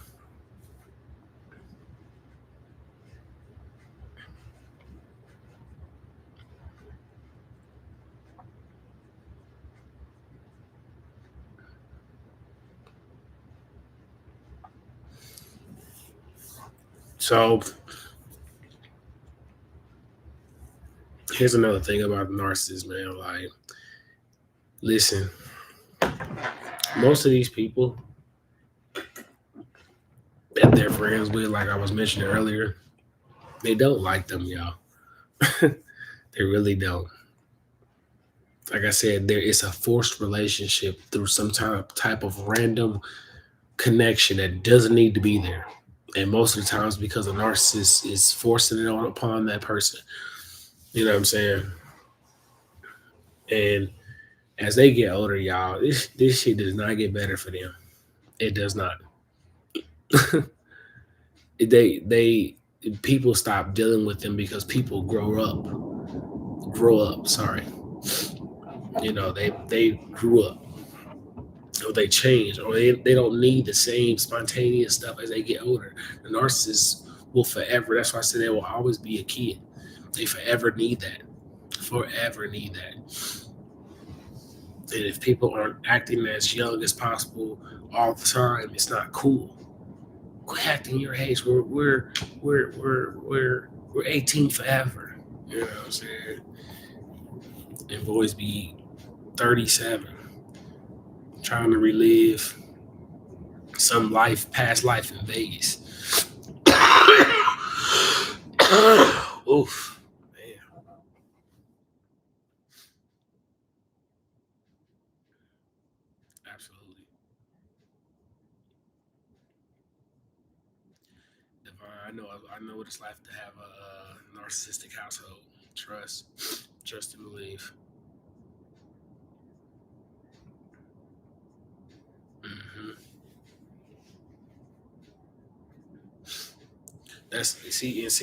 So here's another thing about narcissists, man. Like, listen, most of these people that they're friends with, like I was mentioning earlier, they don't like them, y'all. They really don't. Like I said, there is a forced relationship through some type of random connection that doesn't need to be there. And most of the times because a narcissist is forcing it on upon that person. You know what I'm saying? And as they get older, y'all, this shit does not get better for them. It does not. They people stop dealing with them because people grow up. Sorry, they grew up or they change or they don't need the same spontaneous stuff as they get older. The narcissist will forever. That's why I said they will always be a kid. They forever need that. Forever need that. And if people aren't acting as young as possible all the time, it's not cool. Quit acting your age. We're 18 forever. You know what I'm saying? And boys be 37, trying to relive some past life in Vegas. Oof, man, absolutely. Divine, I know what it's like to have a narcissistic household. Trust, trust and believe. Hmm.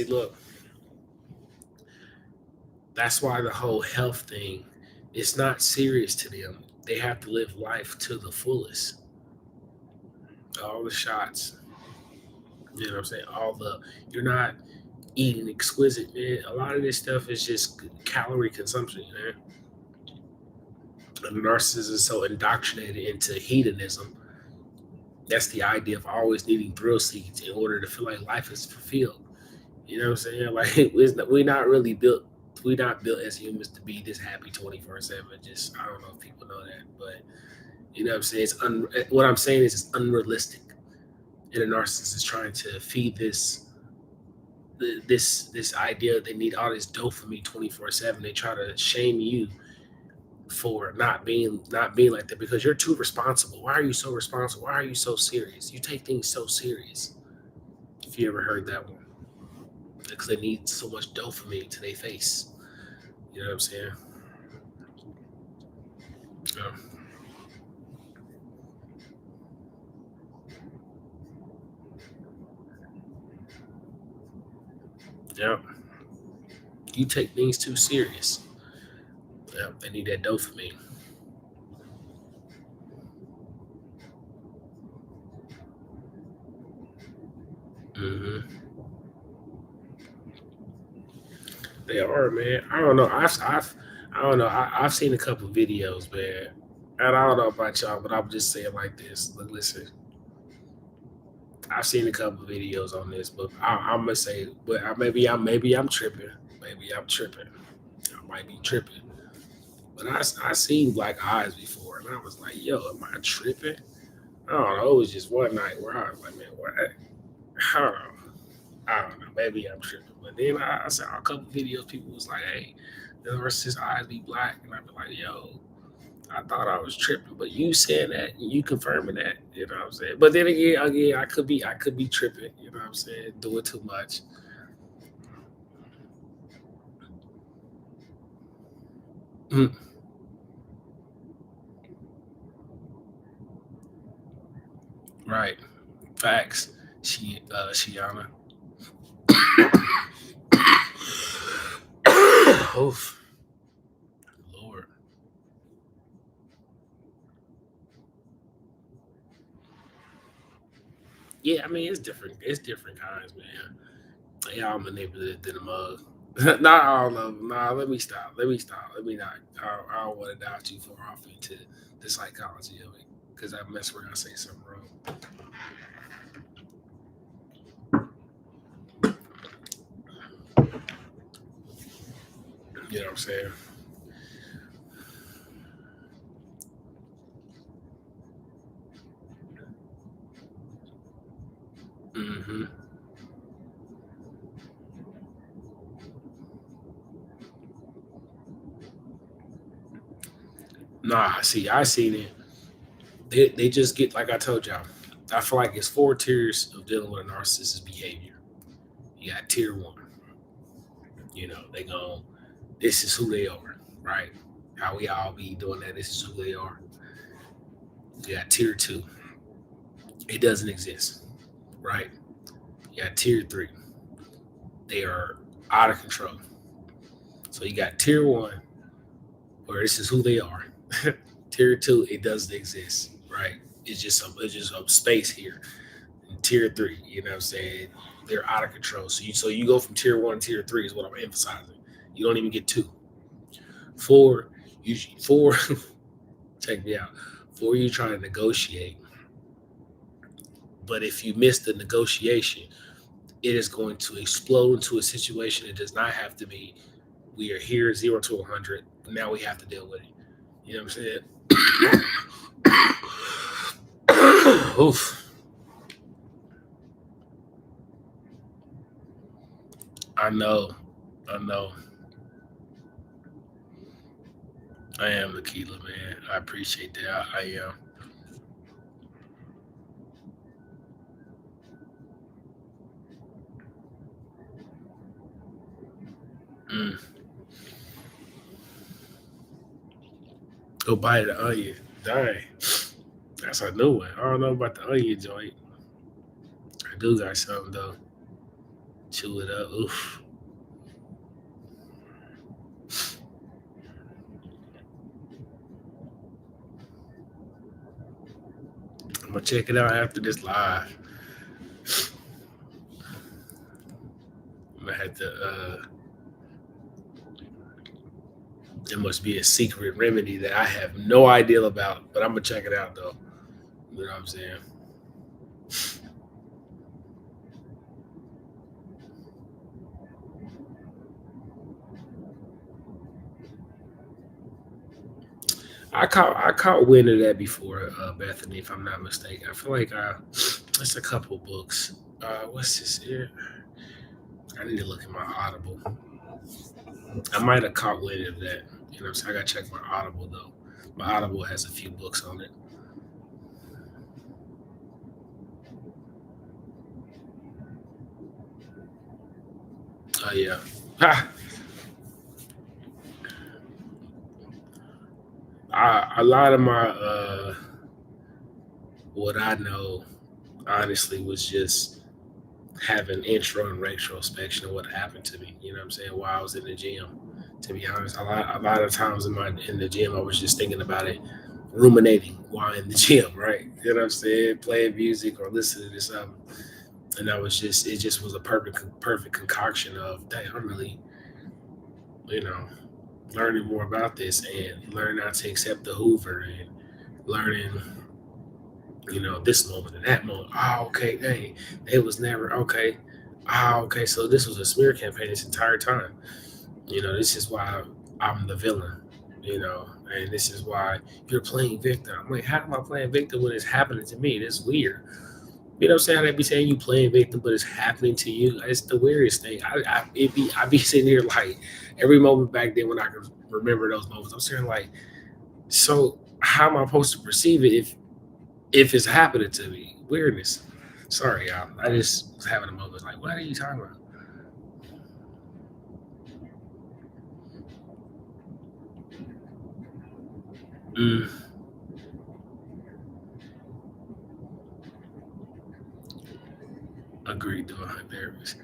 Look, that's why the whole health thing, it's not serious to them. They have to live life to the fullest. All the shots, you know what I'm saying? You're not eating exquisite, man. A lot of this stuff is just calorie consumption, man. And the narcissist is so indoctrinated into hedonism. That's the idea of always needing thrill seeks in order to feel like life is fulfilled. You know what I'm saying? Like, we're not really built. We're not built as humans to be this happy 24/7. Just, I don't know if people know that, but you know what I'm saying. What I'm saying is it's unrealistic, and a narcissist is trying to feed this idea they need all this dopamine 24/7. They try to shame you for not being like that because you're too responsible. Why are you so responsible? Why are you so serious? You take things so serious. If you ever heard that one, because they need so much dopamine to their face. You know what I'm saying? Yeah. Yeah. You take things too serious. Yeah. They need that dopamine. Hmm. They are, man. I don't know. I don't know. I've seen a couple of videos, man. And I don't know about y'all, but I'm just saying like this. Look, listen, I've seen a couple of videos on this, but I'm gonna say, but maybe I'm tripping. Maybe I'm tripping. I might be tripping. But I seen black eyes before, and I was like, yo, am I tripping? I don't know. It was just one night where I was like, man, what? I don't know. I don't know. Maybe I'm tripping. But then I saw a couple videos. People was like, hey, the his eyes be black, and I be like, yo, I thought I was tripping, but you saying that, you confirming that, you know what I'm saying? But then again, I could be tripping, you know what I'm saying? Doing too much. Mm, right. Facts. Shiana. Oof. Lord. Yeah, I mean it's different kinds, man. They all manipulative than a mug. Not all of them. Nah, let me stop. Let me stop. Let me not. I don't want to dive too far off into the psychology of it because I mess around and say something wrong. You know what I'm saying? Hmm. Nah, see, I seen it. They just get like I told y'all. I feel like it's four tiers of dealing with a narcissist's behavior. You got tier one. You know, they go, this is who they are, right? How we all be doing that. This is who they are. You got tier two. It doesn't exist, right? You got tier three. They are out of control. So you got tier one, where this is who they are. Tier two, it doesn't exist, right? It's just a space here. And tier three, you know what I'm saying? They're out of control. So you go from tier one to tier three is what I'm emphasizing. You don't even get two. Four, four. Check me out. Four, you trying to negotiate, but if you miss the negotiation, it is going to explode into a situation. It does not have to be. We are here 0 to 100. Now we have to deal with it. You know what I'm saying? Oof. I know. I know. I am Lakila, man. I appreciate that. I am. Mm. Go buy the onion. Dang. That's a new one. I don't know about the onion joint. I do got something though. Chew it up. Oof. I'm gonna check it out after this live. I'm gonna have to it must be a secret remedy that I have no idea about, but I'm gonna check it out though. You know what I'm saying? I caught wind of that before, Bethany, if I'm not mistaken. I feel like it's a couple books. What's this here? I need to look at my Audible. I might have caught wind of that. You know what I'm saying? I gotta check my Audible though. My Audible has a few books on it. Oh yeah. Ha! A lot of my what I know honestly was just having intro and retrospection of what happened to me. You know what I'm saying? While I was in the gym. To be honest, a lot of times in the gym, I was just thinking about it, ruminating while in the gym, right? You know what I'm saying? Playing music or listening to something, and I was just it just was a perfect concoction of, dang, I'm really, you know, learning more about this and learning how to accept the Hoover and learning, this moment and that moment. Oh, okay, hey, it was never okay. Oh, okay, so this was a smear campaign this entire time. This is why I'm the villain, and this is why you're playing victim. I'm like, how am I playing victim when it's happening to me? That's weird. You know what I'm saying? They be saying you playing victim, but it's happening to you. It's the weirdest thing. I be sitting here like every moment back then when I can remember those moments. I'm sitting like, so how am I supposed to perceive it if it's happening to me? Weirdness. Sorry, y'all. I just was having a moment like, what are you talking about? Mm, agreed to my therapist.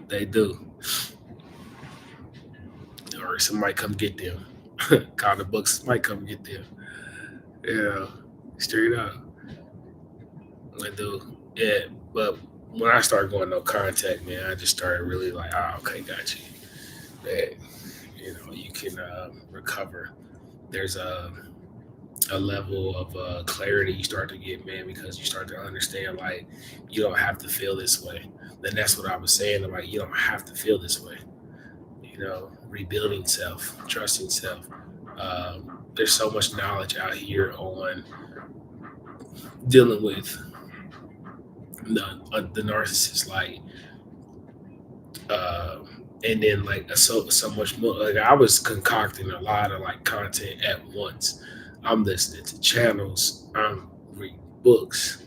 They do, or somebody come get them. Call the books might come get them. Yeah, straight up. I do. Yeah, but when I started going no contact, man, I just started really like, oh, okay, got you. That you can recover. There's a level of clarity you start to get, man, because you start to understand like you don't have to feel this way. And that's what I was saying. I'm like, you don't have to feel this way. Rebuilding self, trusting self. There's so much knowledge out here on dealing with the narcissist, like, uh, and then like so much more. Like I was concocting a lot of like content at once. I'm listening to channels. I'm reading books.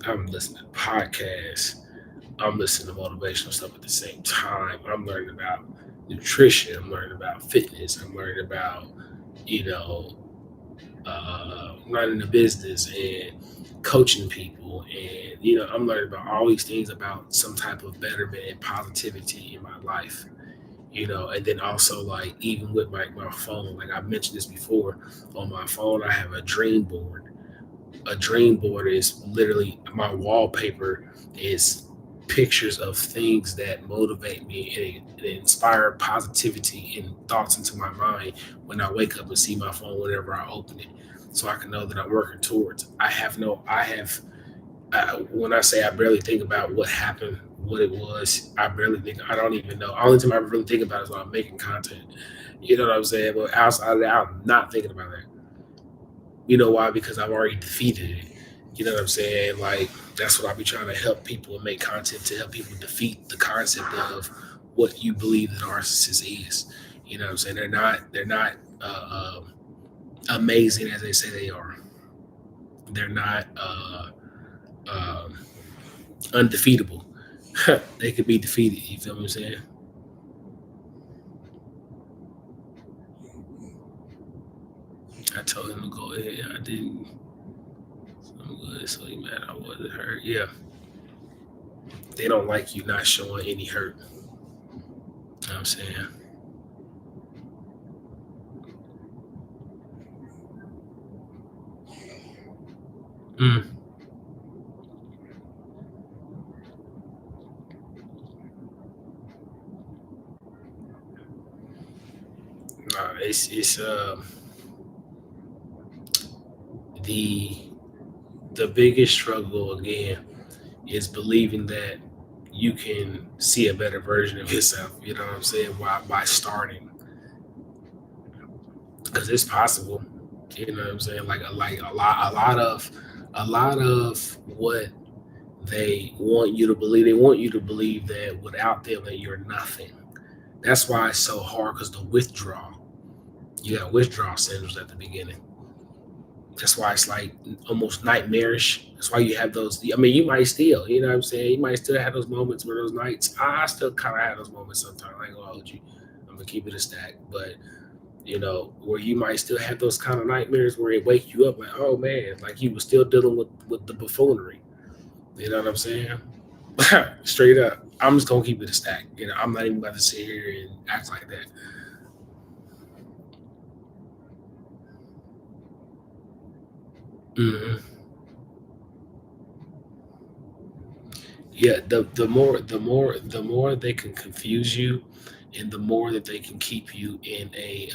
I'm listening to podcasts. I'm listening to motivational stuff at the same time. I'm learning about nutrition. I'm learning about fitness. I'm learning about, you know, running a business and coaching people. And, I'm learning about all these things about some type of betterment and positivity in my life. And then also like even with my phone, like I mentioned this before, on my phone, I have a dream board. A dream board is literally my wallpaper is pictures of things that motivate me and inspire positivity and thoughts into my mind when I wake up and see my phone whenever I open it, so I can know that I'm working towards. When I say I barely think about what happened, what it was, I barely think. I don't even know. Only time I really think about it is when I'm making content. You know what I'm saying? But outside of that, I'm not thinking about that. You know why? Because I've already defeated it. You know what I'm saying? Like that's what I be trying to help people and make content to help people defeat the concept of what you believe the narcissist is. You know what I'm saying? They're not amazing as they say they are. They're not undefeatable. They could be defeated. You feel what I'm saying? I told him to go ahead. I didn't. I'm good. So he mad I wasn't hurt. Yeah, they don't like you not showing any hurt. You know what I'm saying? Mm. Nah, it's the the biggest struggle again is believing that you can see a better version of yourself. You know what I'm saying? By starting, because it's possible. You know what I'm saying? Like a lot of what they want you to believe. They want you to believe that without them, that you're nothing. That's why it's so hard because the withdrawal. You got withdrawal symptoms at the beginning. That's why it's like almost nightmarish. That's why you have those. I mean, you might still, you know what I'm saying? You might still have those moments where those nights. I still kind of have those moments sometimes. I ain't gonna hold you. I'm gonna keep it a stack. But, where you might still have those kind of nightmares where it wake you up like, oh man, like you were still dealing with the buffoonery. You know what I'm saying? Straight up. I'm just gonna keep it a stack. I'm not even about to sit here and act like that. Hmm. Yeah, the more they can confuse you, and the more that they can keep you in a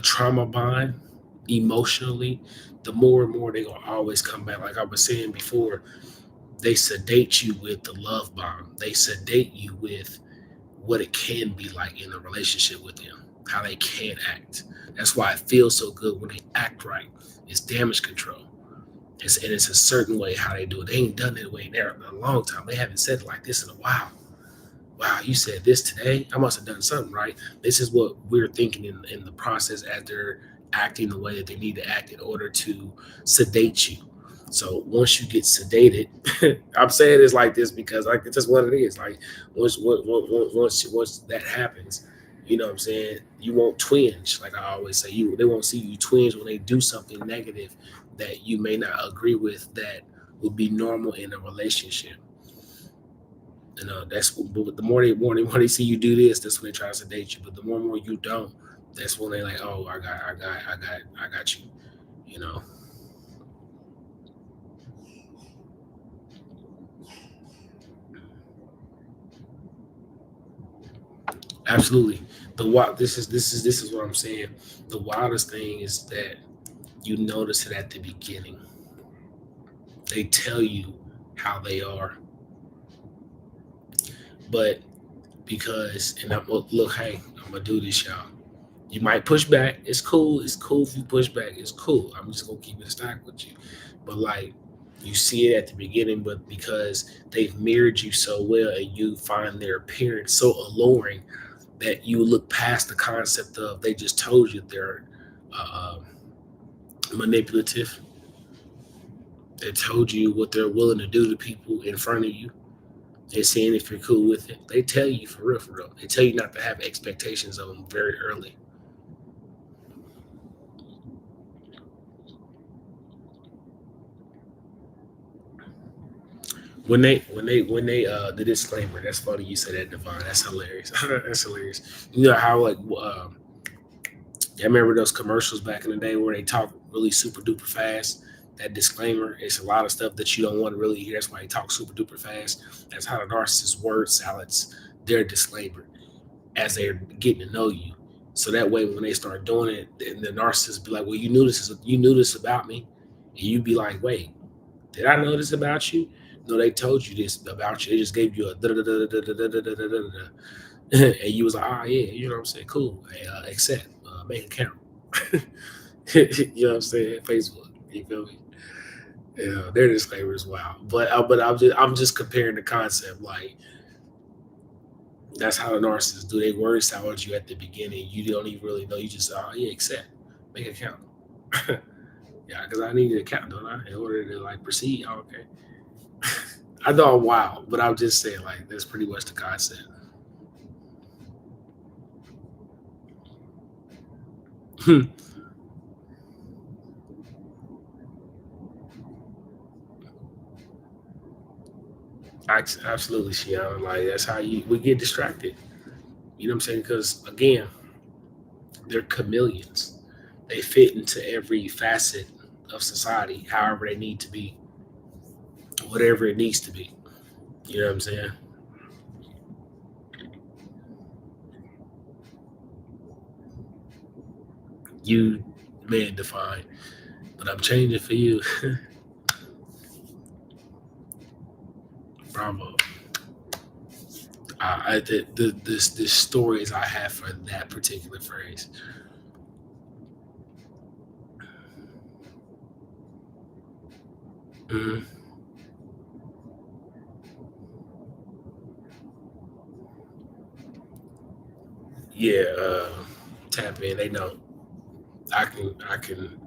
trauma bind emotionally, the more and more they gonna always come back. Like I was saying before, they sedate you with the love bomb. They sedate you with what it can be like in a relationship with them, how they can act. That's why it feels so good when they act right. It's damage control. And it's a certain way how they do it. They ain't done it way there in a long time. They haven't said it like this in a while. Wow, you said this today. I must have done something right. This is what we're thinking in the process as they're acting the way that they need to act in order to sedate you. So once you get sedated, I'm saying it's like this because like it's just what it is. Like once that happens, you know what I'm saying, you won't twinge. Like I always say, they won't see you twinge when they do something negative that you may not agree with that would be normal in a relationship. But the more they see you do this, that's when they try to sedate you. But the more and more you don't, that's when they like, oh, I got you. You know, absolutely. This is what I'm saying. The wildest thing is that you notice it at the beginning. They tell you how they are, but and look, hey, I'm gonna do this, y'all. You might push back. It's cool. It's cool if you push back. It's cool. I'm just gonna keep it stacked with you. But like you see it at the beginning, but because they've mirrored you so well and you find their appearance so alluring that you look past the concept of they just told you they're manipulative. They told you what they're willing to do to people in front of you. They're seeing if you're cool with it. They tell you for real, for real. They tell you not to have expectations of them very early. When they the disclaimer. That's funny you said that, Devon. That's hilarious. That's hilarious. You know how like I remember those commercials back in the day where they talk really super duper fast. That disclaimer, it's a lot of stuff that you don't want to really hear. That's why they talk super duper fast. That's how the narcissist word salads their disclaimer as they're getting to know you. So that way, when they start doing it, and the narcissist be like, "Well, you knew this about me," and you be like, "Wait, did I know this about you?" No, they told you this about you. They just gave you a da da da da da da da da da da da, and you was like, "Ah, yeah, you know what I'm saying? Cool. Hey, accept, make account." You know what I'm saying? Facebook. You feel me? Yeah, their disclaimer is wild. But I'm just comparing the concept. Like that's how the narcissists do. They word salad you at the beginning. You don't even really know. You just yeah, accept, make account. Yeah, because I need an account, don't I, in order to like proceed? Oh, okay. I know I'm wild, but I'm just saying like that's pretty much the concept. Absolutely, Shiana. Like that's how we get distracted. You know what I'm saying? Because again, they're chameleons. They fit into every facet of society, however they need to be, whatever it needs to be. You know what I'm saying? You man define, but I'm changing for you. Bravo. The stories I have for that particular phrase. Mhm. Yeah, tap in. They know. I can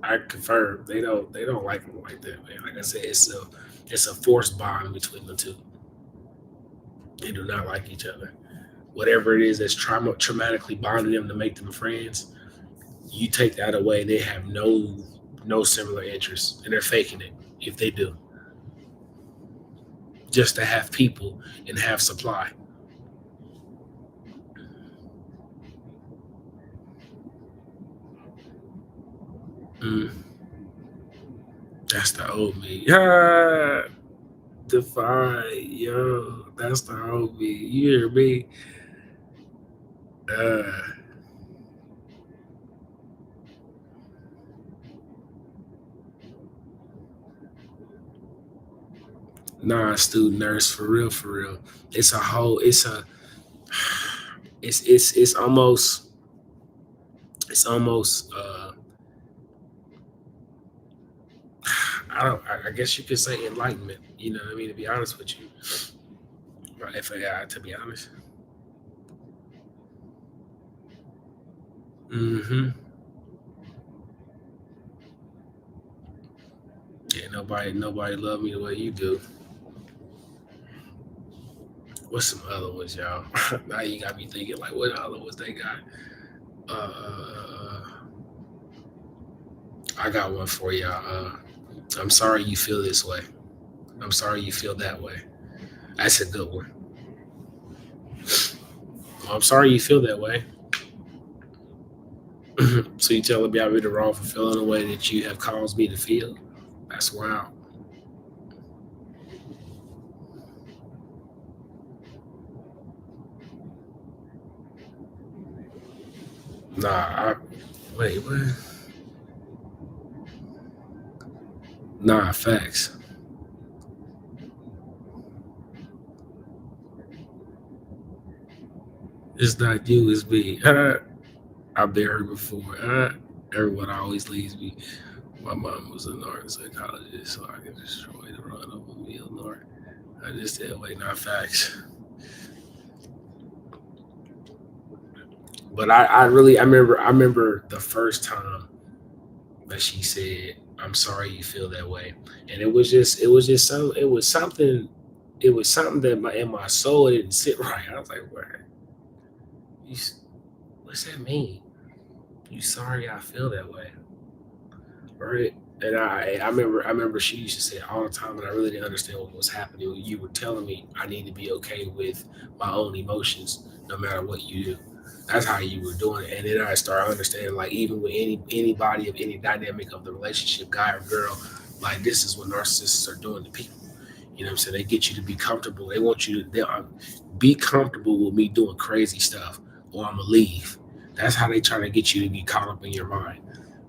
I confirm they don't like them like that, man. Like I said, it's a forced bond between the two. They do not like each other. Whatever it is that's traumatically bonding them to make them friends, you take that away, they have no similar interests, and they're faking it if they do, just to have people and have supply. Mm, that's the old me. Yeah, define, yo. That's the old me. You hear me? Uh, non-student nurse for real, for real. It's a whole. It's almost. It's almost. I don't. I guess you could say enlightenment. You know what I mean? To be honest with you, right? FAI. To be honest. Mm-hmm. Yeah. Nobody love me the way you do. What's some other ones, y'all? Now you got me thinking like, what other ones they got? Uh, I got one for y'all. I'm sorry you feel this way. I'm sorry you feel that way. That's a good one. Well, I'm sorry you feel that way. So you telling me I did wrong for feeling the way that you have caused me to feel? That's wild. Nah, wait, what? Nah, facts. It's not you, it's me. I've been hurt before. Everyone always leaves me. My mom was an art psychologist, so I can destroy the run of a meal art. I just said, wait, not facts. But I remember the first time that she said, "I'm sorry you feel that way," and it was something that in my soul it didn't sit right. I was like, "Where? You, what's that mean? You sorry I feel that way, right?" And I remember she used to say it all the time, and I really didn't understand what was happening. You were telling me I need to be okay with my own emotions, no matter what you do. That's how you were doing it, and then I started understanding, like even with anybody of any dynamic of the relationship, guy or girl, like this is what narcissists are doing to people. You know what I'm saying? They get you to be comfortable. They want you to be comfortable with me doing crazy stuff, or I'm gonna leave. That's how they try to get you to be caught up in your mind.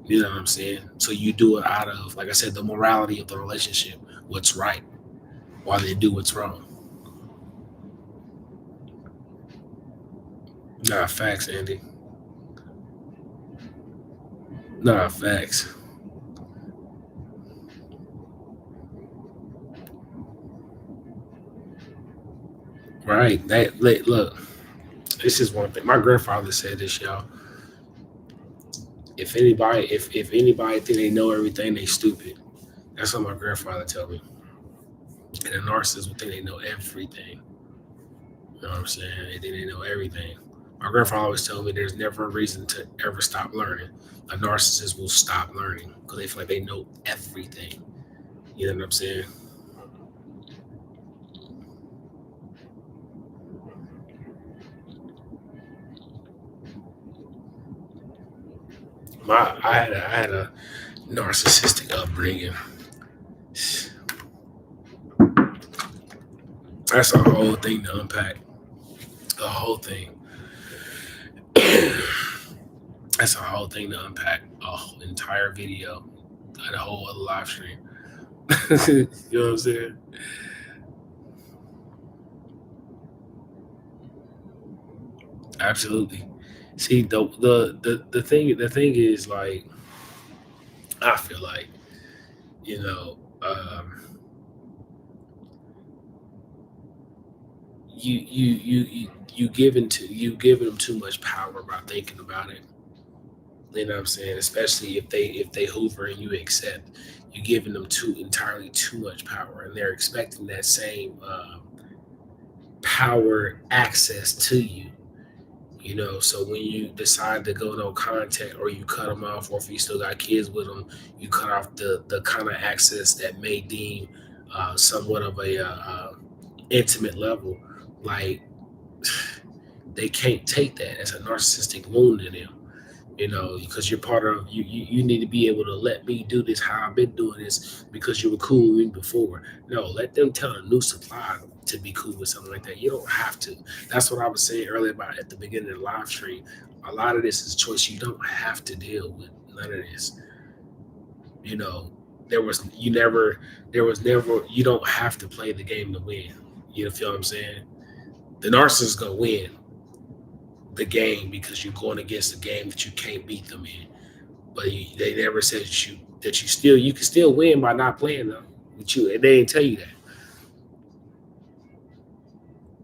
You know what I'm saying? So you do it out of, like I said, the morality of the relationship, what's right, while they do what's wrong. Nah, facts, Andy. Nah, facts. Right. Look. This is one thing. My grandfather said this, y'all. If anybody think they know everything, they stupid. That's what my grandfather tell me. And a narcissist would think they know everything. You know what I'm saying? They think they know everything. My grandfather always told me there's never a reason to ever stop learning. A narcissist will stop learning because they feel like they know everything. You know what I'm saying? I had a narcissistic upbringing. That's a whole thing to unpack. The whole thing. That's a whole thing to unpack. A whole entire video, a whole other live stream. You know what I'm saying? Absolutely. See, the thing is, like, I feel like, you know, you give them too much power by thinking about it. You know what I'm saying? Especially if they hoover and you accept, you're giving them too entirely too much power, and they're expecting that same power access to you. So when you decide to go no contact, or you cut them off, or if you still got kids with them, you cut off the kind of access that may deem somewhat of a intimate level. Like, they can't take that as a narcissistic wound in them. Because you're part of you need to be able to let me do this how I've been doing this because you were cool with me before. No, let them tell a new supply to be cool with something like that. You don't have to. That's what I was saying earlier about at the beginning of the live stream. A lot of this is choice. You don't have to deal with none of this. You know, there was you never there was never you don't have to play the game to win. You feel what I'm saying? The narcissist is gonna win the game because you're going against a game that you can't beat them in. But they never said you can still win by not playing them. They didn't tell you that.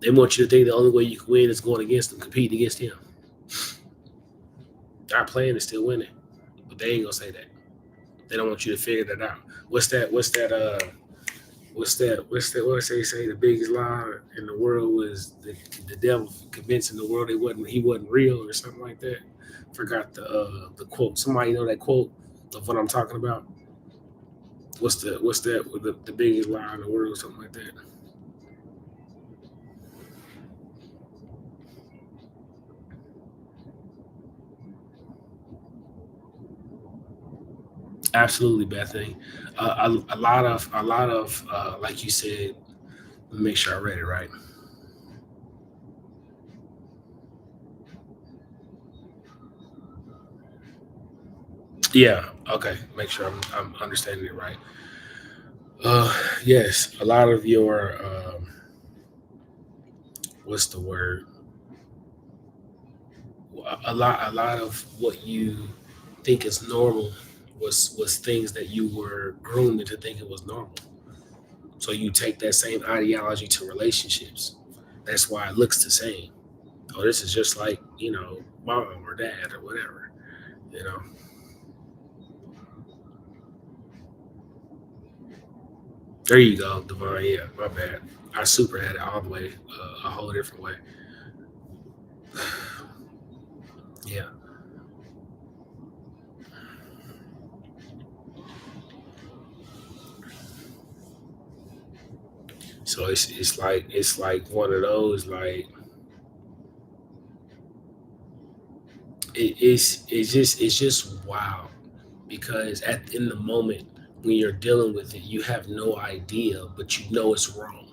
They want you to think the only way you can win is going against them, competing against him. Not playing is still winning, but they ain't gonna say that. They don't want you to figure that out. What's that? What's that? What's that? What they say? The biggest lie in the world was the devil convincing the world he wasn't real or something like that. Forgot the quote. Somebody know that quote of what I'm talking about? What's that with the biggest lie in the world or something like that? Absolutely, Bethany. A lot of like you said. Let me make sure I read it right. Yeah. Okay. Make sure I'm understanding it right. Yes. A lot of your what's the word? A lot of what you think is normal was things that you were groomed into thinking was normal. So you take that same ideology to relationships. That's why it looks the same. Oh, this is just like mom or dad or whatever. You know. There you go, Devon. Yeah, my bad. I super had it all the way, a whole different way. Yeah. So it's like one of those like it's just wow because in the moment when you're dealing with it, you have no idea, but you know it's wrong.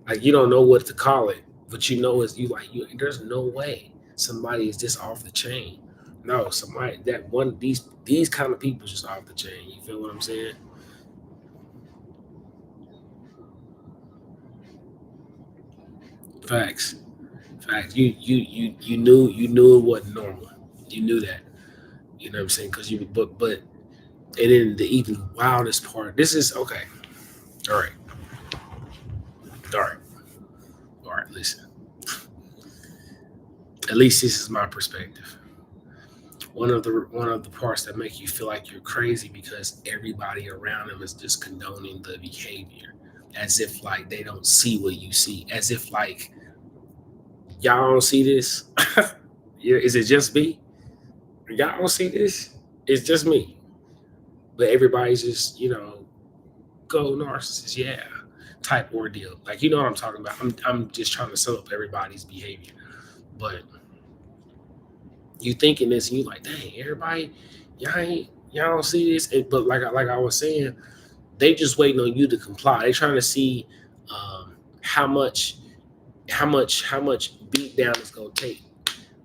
Like you don't know what to call it, but you know it's you like you. There's no way somebody is just off the chain. No, somebody that one these kind of people just off the chain. You feel what I'm saying? Facts, facts. You knew it wasn't normal. You knew that. You know what I'm saying? Because but and then the even wildest part. This is okay. All right, all right, all right. Listen. At least this is my perspective. One of the parts that make you feel like you're crazy because everybody around them is just condoning the behavior, as if like they don't see what you see, as if like y'all don't see this. Yeah, is it just me? Y'all don't see this? It's just me. But everybody's just go narcissist, yeah, type ordeal. Like you know what I'm talking about. I'm just trying to sum up everybody's behavior, but you thinking this and you like, dang, everybody, y'all don't see this. But like I was saying, they just waiting on you to comply. They trying to see how much beat down it's gonna take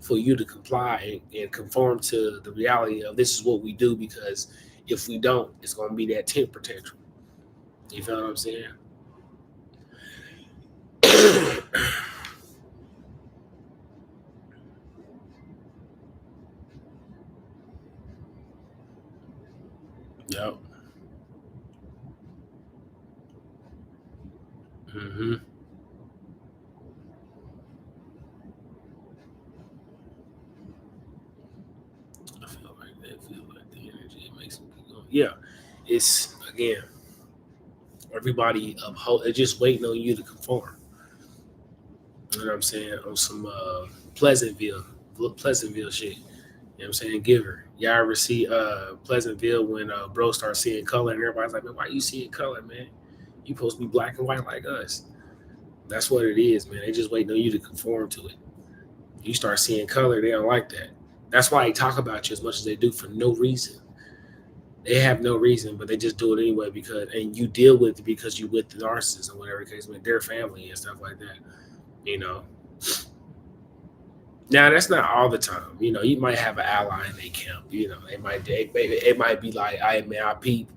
for you to comply and conform to the reality of this is what we do because if we don't, it's gonna be that temper tantrum. You feel what I'm saying? Yep. Hmm. It feels like the energy. It makes me keep going. Yeah, it's again everybody uphold. They're just waiting on you to conform. You know what I'm saying? On some Pleasantville, Pleasantville shit. You know what I'm saying? Give her. Y'all ever see Pleasantville when bro starts seeing color and everybody's like, man, why you seeing color, man? You supposed to be black and white like us. That's what it is, man. They just waiting on you to conform to it. You start seeing color, they don't like that. That's why they talk about you as much as they do for no reason. They have no reason, but they just do it anyway because, and you deal with it because you with the narcissist or whatever the case, with their family and stuff like that. You know, now that's not all the time. You know, you might have an ally in their camp. You know, it might be like, I man, I peep.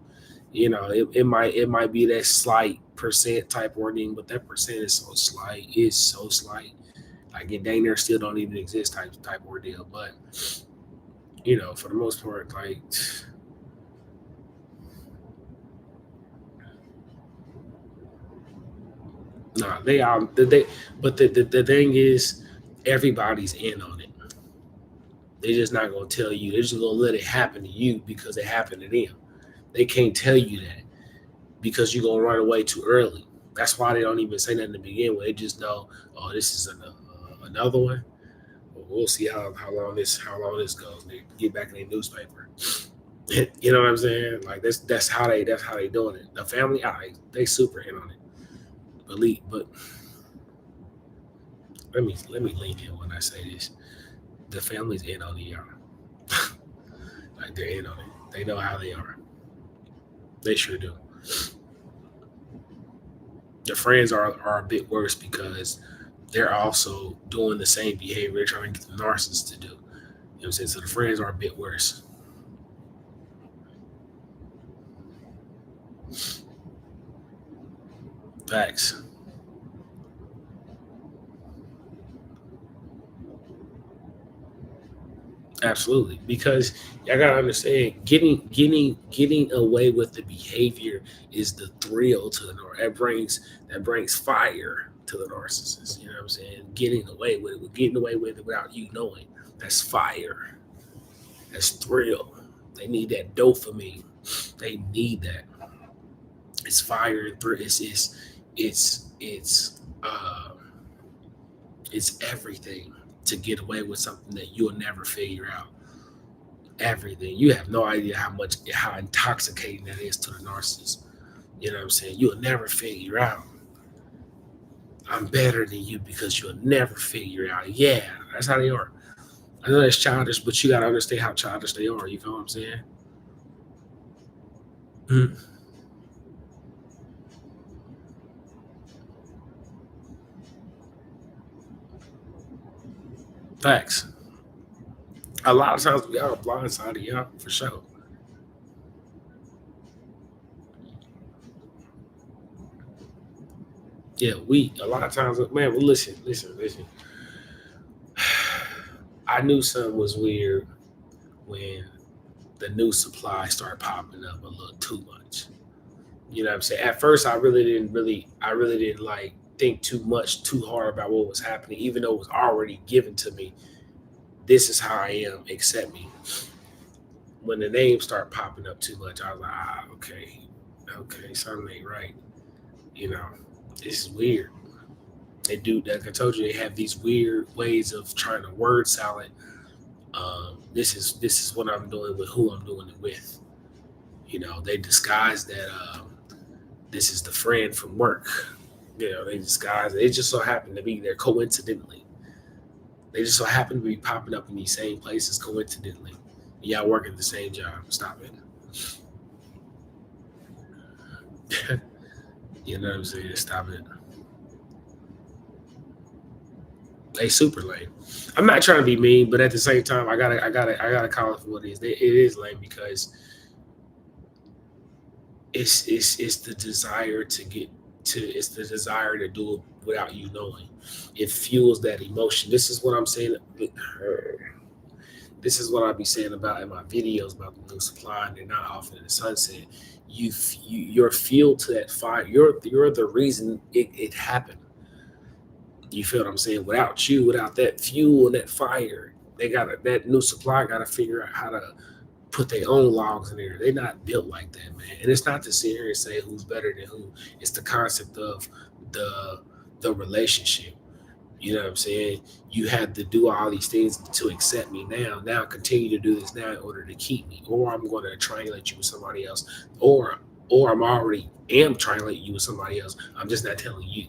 You know, it might be that slight percent type wording, but that percent is so slight. It's so slight. Like it dang near still don't even exist type ordeal. But you know, for the most part, like nah, they are they. But the thing is, everybody's in on it. They're just not gonna tell you. They're just gonna let it happen to you because it happened to them. They can't tell you that because you're gonna run away too early. That's why they don't even say nothing to begin with. They just know, oh, this is another one. Well, we'll see how long this goes. They get back in the newspaper. You know what I'm saying? Like that's how they doing it. The family, they super in on it. But let me lean in when I say this. The family's in on it, y'all. Like they're in on it. They know how they are. They sure do. The friends are a bit worse because they're also doing the same behavior they're trying to get the narcissists to do. You know what I'm saying? So the friends are a bit worse. Facts. Absolutely. Because I gotta understand, getting away with the behavior is the thrill to the that brings fire to the narcissist. You know what I'm saying? Getting away with it without you knowing. That's fire. That's thrill. They need that dopamine. They need that. It's fire and thrill. It's everything to get away with something that you'll never figure out. Everything. You have no idea how intoxicating that is to the narcissist. You know what I'm saying? You'll never figure out. I'm better than you because you'll never figure out. Yeah, that's how they are. I know that's childish, but you gotta understand how childish they are. You know what I'm saying? Mm, facts. A lot of times we are blindsided, yeah, for sure. Yeah, we a lot of times, man. Well, listen. I knew something was weird when the new supply started popping up a little too much. You know what I'm saying? At first, I really didn't like think too hard about what was happening, even though it was already given to me. This is how I am. Accept me. When the names start popping up too much, I was like, okay, something ain't right. You know, this is weird. They do, like I told you, they have these weird ways of trying to word salad. This is what I'm doing with who I'm doing it with. You know, they disguise that this is the friend from work. You know, they disguise it. It just so happened to be there coincidentally. They just so happen to be popping up in these same places coincidentally. Y'all work at the same job. Stop it. You know what I'm saying? Stop it. They super lame. I'm not trying to be mean, but at the same time, I gotta call it for what it is. It is lame because it's the desire to get to it's the desire to do it without you knowing. It fuels that emotion. This is what I'm saying. This is what I be saying about in my videos about the new supply, and they're not off in the sunset. You're fueled to that fire. You're the reason it happened. You feel what I'm saying? Without you, without that fuel and that fire, that new supply got to figure out how to put their own logs in there. They're not built like that, man. And it's not to sit here and say who's better than who. It's the concept of the the relationship. You know what I'm saying? You had to do all these things to accept me now. Now continue to do this now in order to keep me, or I'm going to triangulate you with somebody else, or I'm already am triangulating you with somebody else. I'm just not telling you.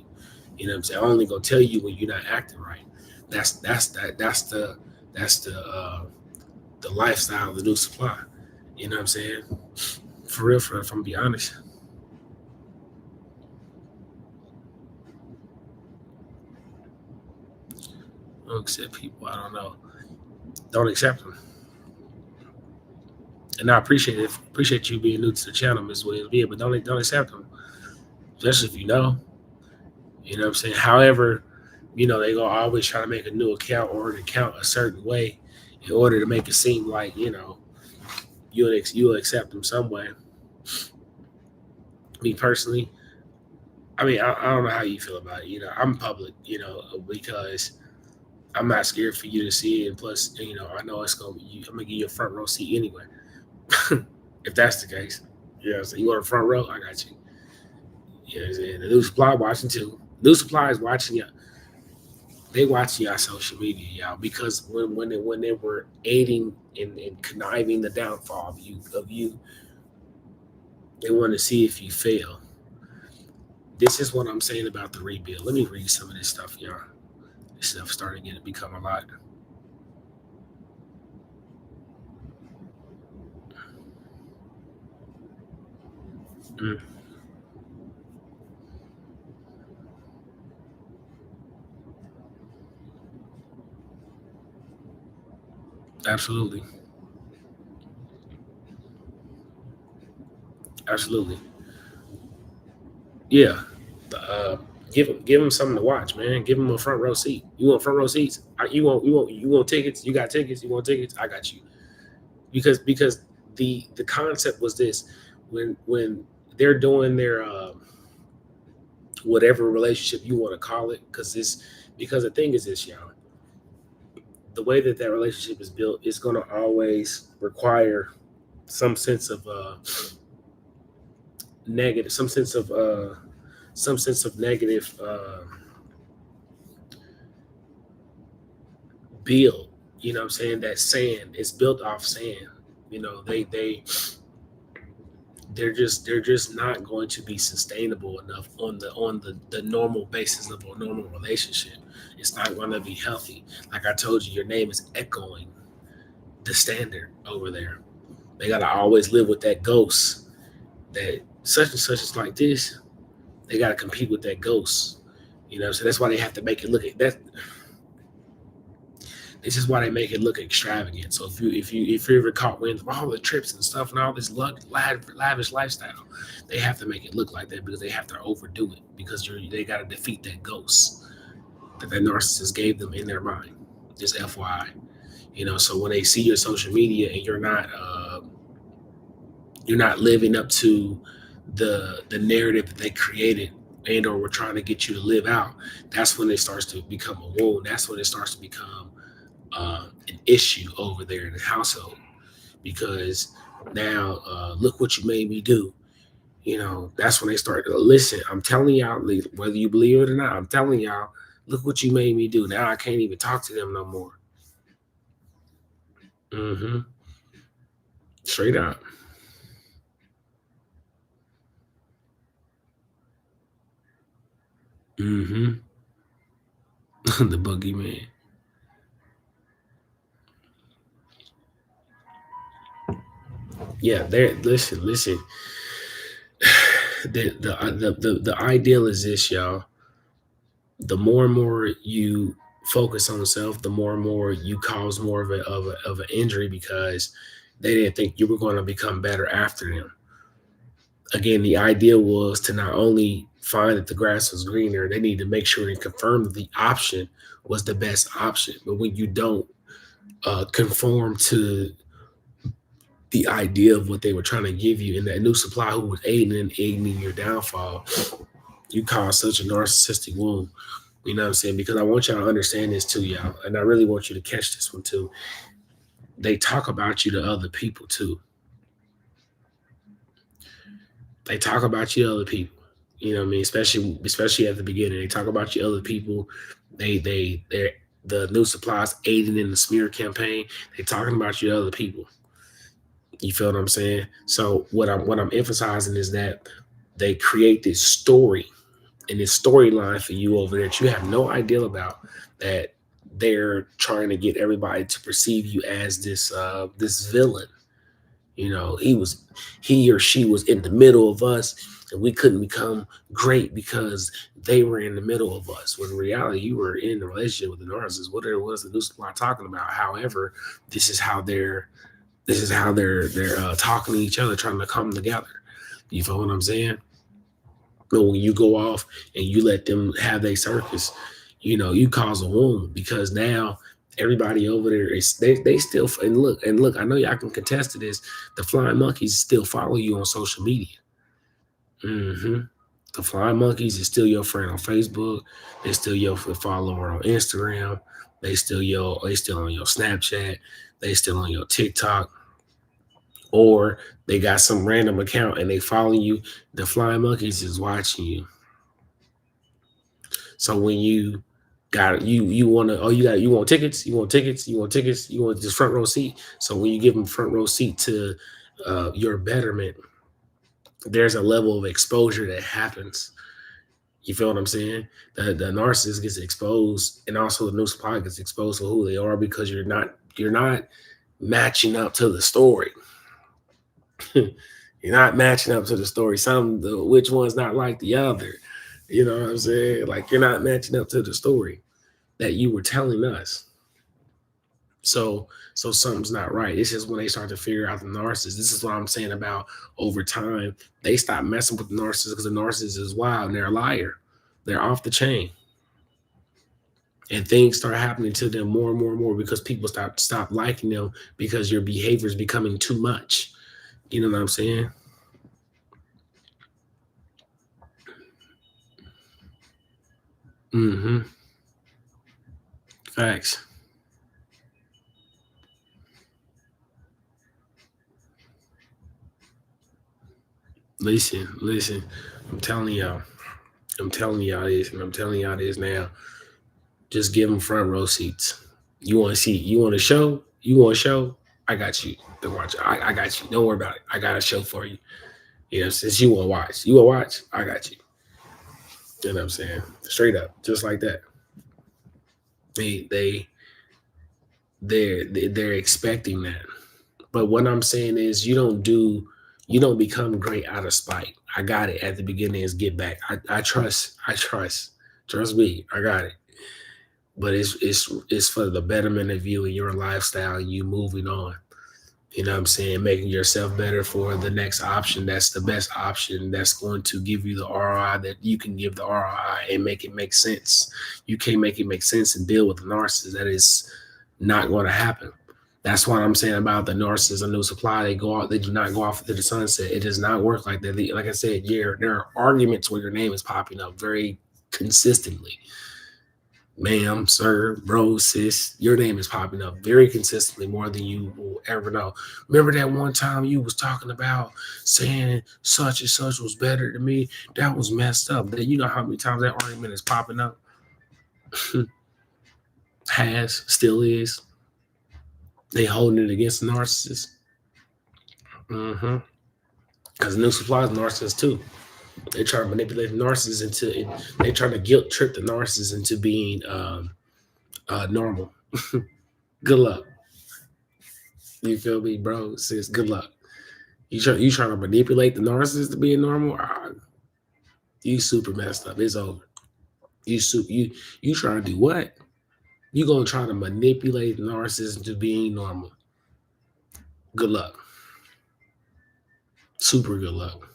You know what I'm saying? I'm only gonna tell you when you're not acting right. That's the lifestyle of the new supply. You know what I'm saying? For real, for if I'm be honest, I don't accept people. I don't know. Don't accept them. And I appreciate it. Appreciate you being new to the channel, Miss Williams. Yeah, but don't accept them, especially if you know. You know what I'm saying? However, they gonna always try to make a new account or an account a certain way in order to make it seem like you'll accept them some way. Me personally, I mean, I don't know how you feel about it. I'm public, because I'm not scared for you to see it. And plus, I know I'm gonna give you a front row seat anyway. If that's the case, so you want a front row? I got you. The new supply watching too. New supply is watching you. They watching y'all social media, y'all, because when they were aiding and conniving the downfall of you, they want to see if you fail. This is what I'm saying about the rebuild. Let me read some of this stuff, y'all. This stuff starting to become a lot. Mm, absolutely, absolutely, yeah. Uh, give them something to watch, man. Give them a front row seat. You want front row seats? You want tickets? You got tickets? You want tickets? I got you. Because the concept was this: when they're doing their whatever relationship you want to call it, because the thing is this, y'all. The way that relationship is built is going to always require some sense of negative, some sense of negative build. You know what I'm saying? That sand is built off sand. They're just not going to be sustainable enough on the normal basis of a normal relationship. It's not going to be healthy. Like I told you, your name is echoing the standard over there. They gotta always live with that ghost that such and such is like this. They gotta compete with that ghost. So that's why they have to make it look at that. This is why they make it look extravagant. So if you ever caught wind of all the trips and stuff and all this lavish lifestyle, they have to make it look like that because they have to overdo it because they got to defeat that ghost that narcissist gave them in their mind. Just FYI, So when they see your social media and you're not living up to the narrative that they created and or we're trying to get you to live out, that's when it starts to become a wound. That's when it starts to become an issue over there in the household because now look what you made me do. That's when they start to listen. I'm telling y'all, whether you believe it or not, I'm telling y'all, look what you made me do. Now I can't even talk to them no more. Mm-hmm. Straight up. Mm-hmm. The boogeyman. Yeah, there. Listen. The ideal is this, y'all. The more and more you focus on self, the more and more you cause more of an injury because they didn't think you were going to become better after them. Again, the idea was to not only find that the grass was greener, they need to make sure and confirm that the option was the best option. But when you don't conform to the idea of what they were trying to give you and that new supply who was aiding in your downfall, you cause such a narcissistic wound. You know what I'm saying? Because I want y'all to understand this too, y'all. And I really want you to catch this one too. they talk about you to other people too. They talk about you to other people. You know what I mean? Especially at the beginning, they talk about you to other people. They're the new supplies aiding in the smear campaign. They talking about you to other people. You feel what I'm saying? So what I'm emphasizing is that they create this story and this storyline for you over there that you have no idea about, that they're trying to get everybody to perceive you as this villain. You know, he or she was in the middle of us, and we couldn't become great because they were in the middle of us. When in reality, you were in a relationship with the narcissist, whatever it was the new supply talking about. However, this is how they're talking to each other, trying to come together. You feel what I'm saying? But when you go off and you let them have their circus, you cause a wound, because now everybody over there is they still, and look, I know y'all can contest to this. The flying monkeys still follow you on social media. hmm The flying monkeys is still your friend on Facebook. They still your follower on Instagram. They still on your Snapchat. They still on your TikTok, or they got some random account and they follow you. The flying monkeys is watching you. So when you want to, you want tickets, you want this front row seat. So when you give them front row seat to your betterment, there's a level of exposure that happens. You feel what I'm saying? The narcissist gets exposed, and also the new supply gets exposed for who they are, because you're not matching up to the story. You're not matching up to the story. Which one's not like the other. You know what I'm saying? Like, you're not matching up to the story that you were telling us. So something's not right. It's just when they start to figure out the narcissist. This is what I'm saying about over time. They stop messing with the narcissist because the narcissist is wild and they're a liar. They're off the chain. And things start happening to them more and more and more because people stop liking them, because your behavior is becoming too much. You know what I'm saying? Mm-hmm. Facts. Listen. I'm telling y'all. I'm telling y'all this, and I'm telling y'all this now. Just give them front row seats. You want to see? You want a show? You want a show? I got you. To watch. I got you. Don't worry about it. I got a show for you. Since you want to watch, I got you. You know what I'm saying? Straight up, just like that. They they they're expecting that. But what I'm saying is, you don't become great out of spite. I got it at the beginning is get back. Trust me, I got it. But it's for the betterment of you and your lifestyle and you moving on. You know what I'm saying? Making yourself better for the next option. That's the best option. That's going to give you the ROI that you can give the ROI and make it make sense. You can't make it make sense and deal with the narcissist. That is not going to happen. That's what I'm saying about the narcissist and new supply. They go out, they do not go off into the sunset. It does not work like that. Like I said, there are arguments where your name is popping up very consistently. Ma'am, sir, bro, sis, your name is popping up very consistently, more than you will ever know. Remember that one time you was talking about saying such and such was better than me? That was messed up. That, you know how many times that argument is popping up? Has, still is. They holding it against the narcissist. Mm-hmm. Because new supplies narcissists too. They try to manipulate the narcissist into it. They try to guilt trip the narcissist into being normal. Good luck. You feel me, bro? Sis, good luck. You trying to manipulate the narcissist to being normal? You super messed up. It's over. You trying to do what? You gonna try to manipulate the narcissist into being normal? Good luck. Super good luck.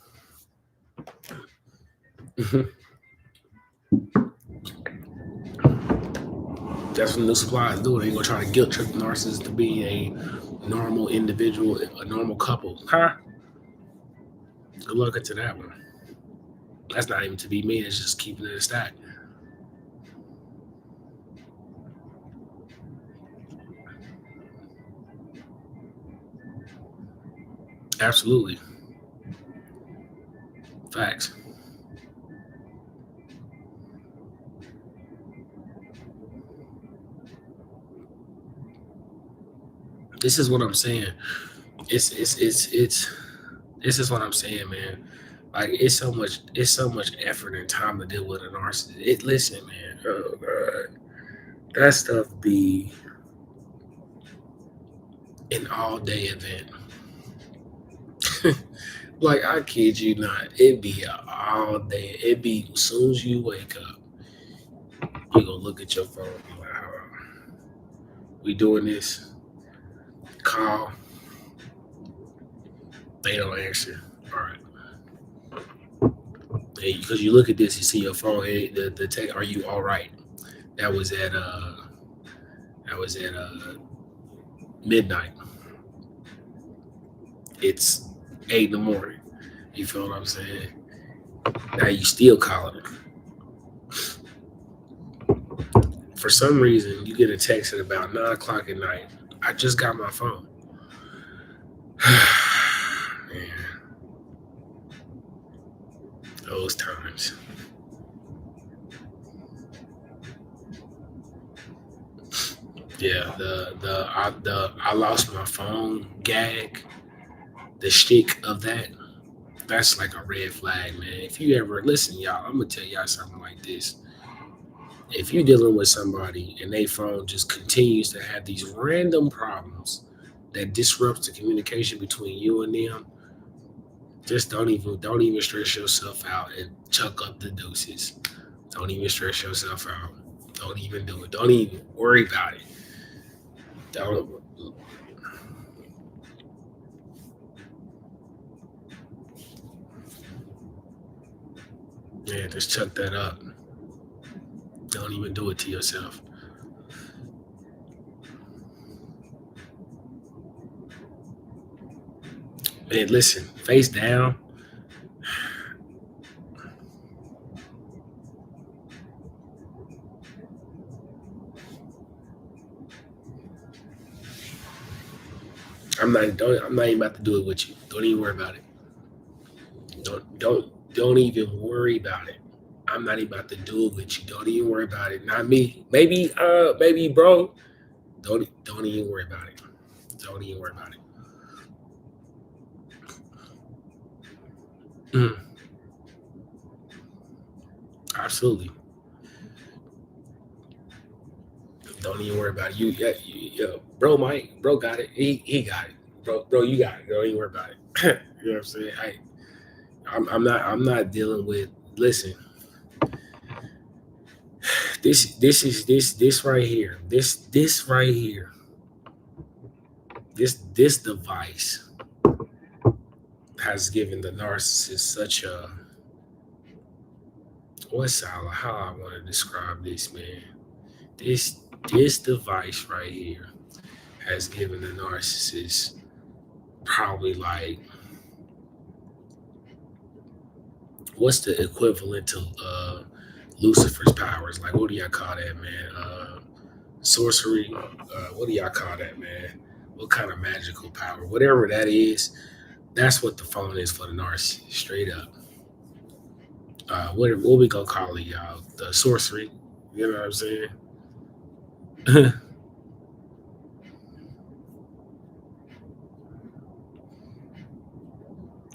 That's what new supply is doing. They gonna try to guilt trip the narcissist to be a normal individual, a normal couple. Huh? Good luck into that one. That's not even to be me. It's just keeping it a stack. Absolutely. Facts. This is what I'm saying. It's this is what I'm saying, man. Like it's so much effort and time to deal with a narcissist. Listen, man. Oh god, that stuff be an all day event. Like I kid you not, it be a all day. It be as soon as you wake up, you gonna look at your phone. And be like, we doing this call? They don't answer. All right, because you look at this, you see your phone. Hey, the text. Are you all right? That was at uh that was at midnight. It's 8 in the morning. You feel what I'm saying? Now you still calling it. For some reason, you get a text at about 9 o'clock at night. I just got my phone. Man, those times. Yeah, the I lost my phone gag, the shtick of that. That's like a red flag, man. If you ever listen, y'all, I'm gonna tell y'all something like this. If you're dealing with somebody and their phone just continues to have these random problems that disrupts the communication between you and them, just don't even stress yourself out and chuck up the deuces. Don't even stress yourself out. Don't even do it. Don't even worry about it. Don't. Yeah, just chuck that up. Don't even do it to yourself. Man, listen, face down. I'm not even about to do it with you. Don't even worry about it. Don't even worry about it. I'm not even about to do it with you. Don't even worry about it. Not me. Maybe bro. Don't even worry about it. Don't even worry about it. Mm, absolutely. Don't even worry about it. Bro, Mike, bro got it. He got it. Bro, you got it. Don't even worry about it. You know what I'm saying? I'm not dealing with. Listen, this right here. This right here. This device has given the narcissist such a how I want to describe this, man. This this device right here has given the narcissist probably like what's the equivalent to Lucifer's powers? Like what do y'all call that, man? Sorcery. What do y'all call that, man? What kind of magical power? Whatever that is, that's what the phone is for the narcissist. Straight up. What we gonna call it, y'all? The sorcery. You know what I'm saying?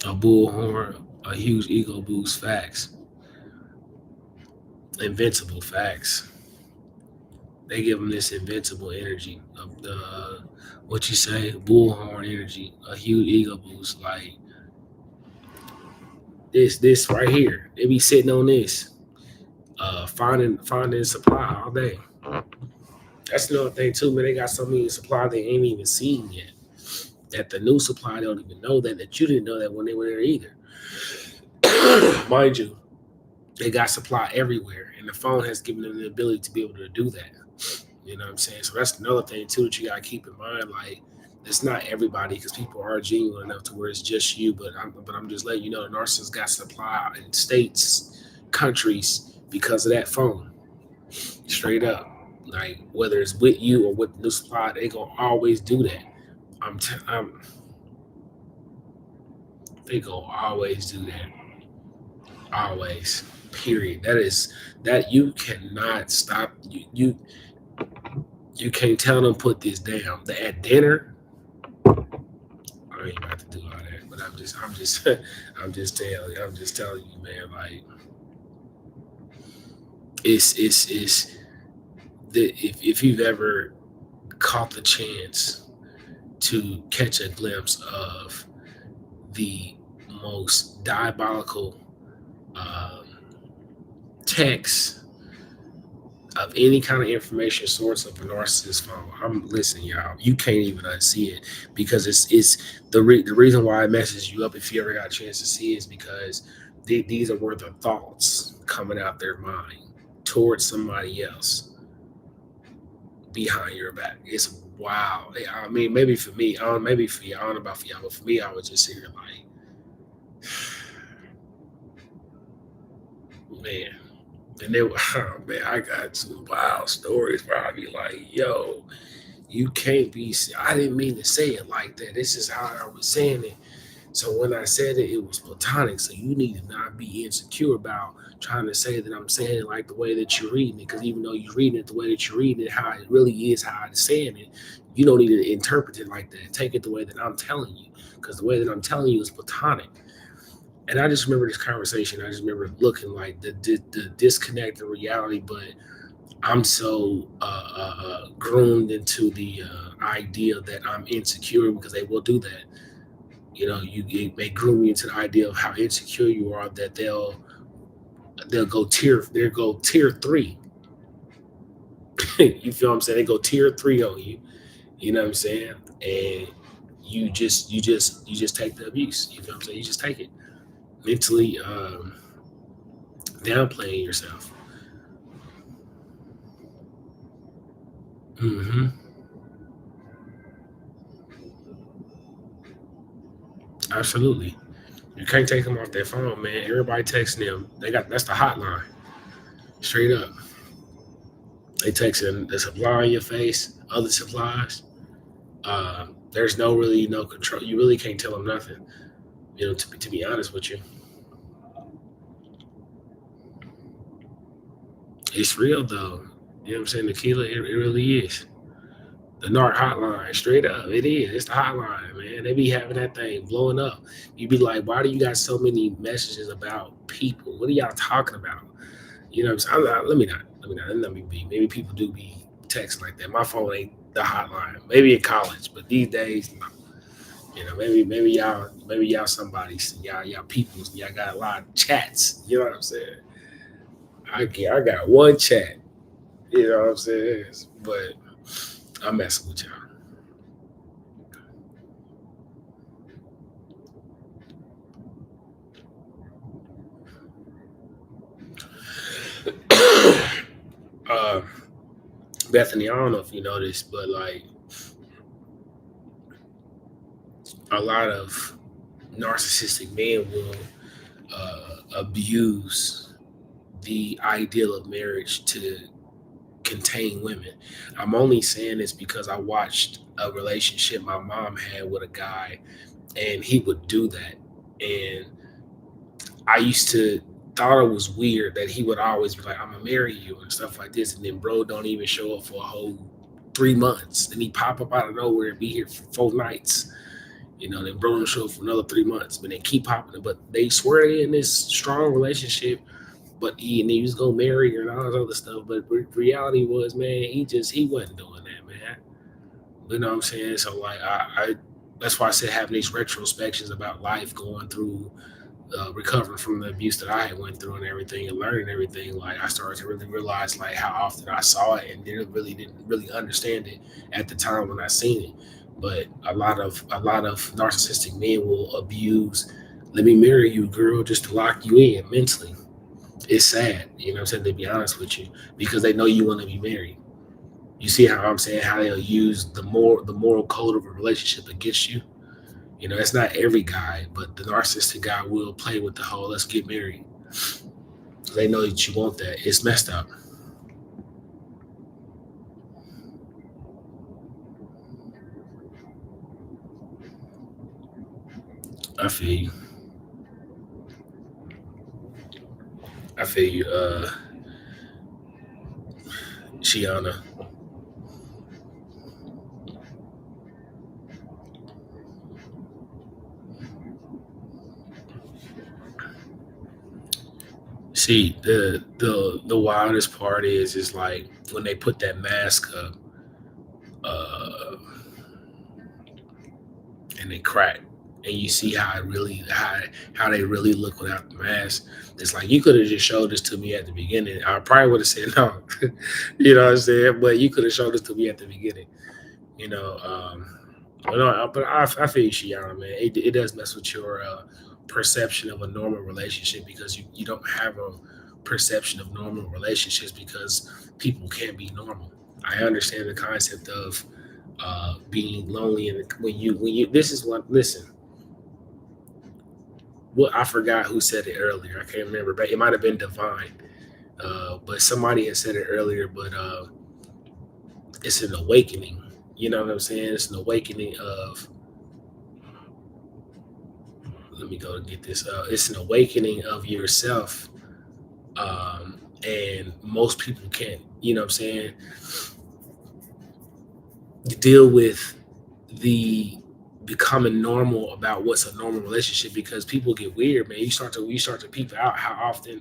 A bullhorn, a huge ego boost. Facts. Invincible facts. They give them this invincible energy of the what you say, bullhorn energy, a huge ego boost. Like this right here. They be sitting on this, finding supply all day. That's another thing too, man. They got so many supply they ain't even seen yet. That the new supply don't even know that you didn't know that when they were there either. Mind you, they got supply everywhere, and the phone has given them the ability to be able to do that. You know what I'm saying? So that's another thing too that you gotta keep in mind. Like, it's not everybody because people are genuine enough to where it's just you. But I'm just letting you know, the narcissist got supply in states, countries because of that phone. Straight up, like whether it's with you or with the supply, they gonna always do that. I'm They go always do that. Always. Period. That is that you cannot stop. You can't tell them put this down. At dinner, I ain't about to do all that. But I'm just I'm just telling you, man. Like it's if you've ever caught the chance to catch a glimpse of the most diabolical um, text of any kind of information source of a narcissist phone. I'm listening, y'all. You can't even unsee it because it's the reason why I message you up if you ever got a chance to see it is because these are where the thoughts coming out their mind towards somebody else behind your back. It's wow. I mean, maybe for me, I don't. Maybe for you, I don't know about for y'all, but for me, I would just sit here like, man. And they were, oh man, I got some wild stories where I'd be like, yo, you can't be. I didn't mean to say it like that. This is how I was saying it. So when I said it, it was platonic. So you need to not be insecure about trying to say that I'm saying it like the way that you're reading it. Because even though you're reading it the way that you're reading it, how it really is, how I'm saying it, you don't need to interpret it like that. Take it the way that I'm telling you. Because the way that I'm telling you is platonic. And I just remember this conversation. I just remember looking like the disconnect in reality, but I'm so groomed into the idea that I'm insecure because they will do that. You know, they groom you into the idea of how insecure you are that they'll go tier three. You feel what I'm saying? They go tier three on you. You know what I'm saying? And you just take the abuse. You feel what I'm saying? You just take it mentally, downplaying yourself. Hmm. Absolutely. You can't take them off their phone, man. Everybody texting them. That's the hotline. Straight up. They texting the supply in your face, other supplies. There's no control. You really can't tell them nothing. You know, to be honest with you, it's real though. You know what I'm saying? Tequila, it really is. The NARC hotline, straight up, it is. It's the hotline, man. They be having that thing blowing up. You be like, why do you got so many messages about people? What are y'all talking about? You know what I'm saying? Let me be. Maybe people do be texting like that. My phone ain't the hotline. Maybe in college, but these days, no. You know, maybe y'all somebody's y'all peoples. Y'all got a lot of chats. You know what I'm saying? I got one chat. You know what I'm saying? But I'm messing with y'all. uh, Bethany, I don't know if you know this, but like a lot of narcissistic men will abuse the ideal of marriage to contain women. I'm only saying this because I watched a relationship my mom had with a guy, and he would do that. And I used to thought it was weird that he would always be like, "I'm gonna marry you" and stuff like this, and then bro don't even show up for a whole 3 months. Then he pop up out of nowhere and be here for 4 nights. You know, then bro don't show up for another 3 months, but they keep popping. But they swear they in this strong relationship, but he was gonna marry her and all this other stuff. But reality was, man, he wasn't doing that, man. You know what I'm saying? So like I that's why I said having these retrospections about life, going through recovering from the abuse that I had went through and everything, and learning everything. Like I started to really realize like how often I saw it and didn't really understand it at the time when I seen it. But a lot of narcissistic men will abuse. Let me marry you, girl, just to lock you in mentally. It's sad, you know what I'm saying, to be honest with you, because they know you want to be married. You see how I'm saying how they'll use the moral code of a relationship against you. You know, it's not every guy, but the narcissistic guy will play with the whole "let's get married." They know that you want that. It's messed up. I feel you. I feel you, Shiana. See, the wildest part is like when they put that mask up, uh, and they crack, and you see how it really how they really look without the mask. It's like you could have just showed this to me at the beginning. I probably would have said no, you know what I'm saying? But you could have showed this to me at the beginning, you know. But no, but I feel you, Shiana, man. It does mess with your perception of a normal relationship because you don't have a perception of normal relationships because people can't be normal. I understand the concept of being lonely, and when you this is what listen. What I forgot who said it earlier. I can't remember, but it might have been Divine. But somebody had said it earlier. But it's an awakening. You know what I'm saying? It's an awakening of. Let me go get this. It's an awakening of yourself, and most people can't. You know what I'm saying? Deal with the becoming normal about what's a normal relationship because people get weird, man. You start to peep out how often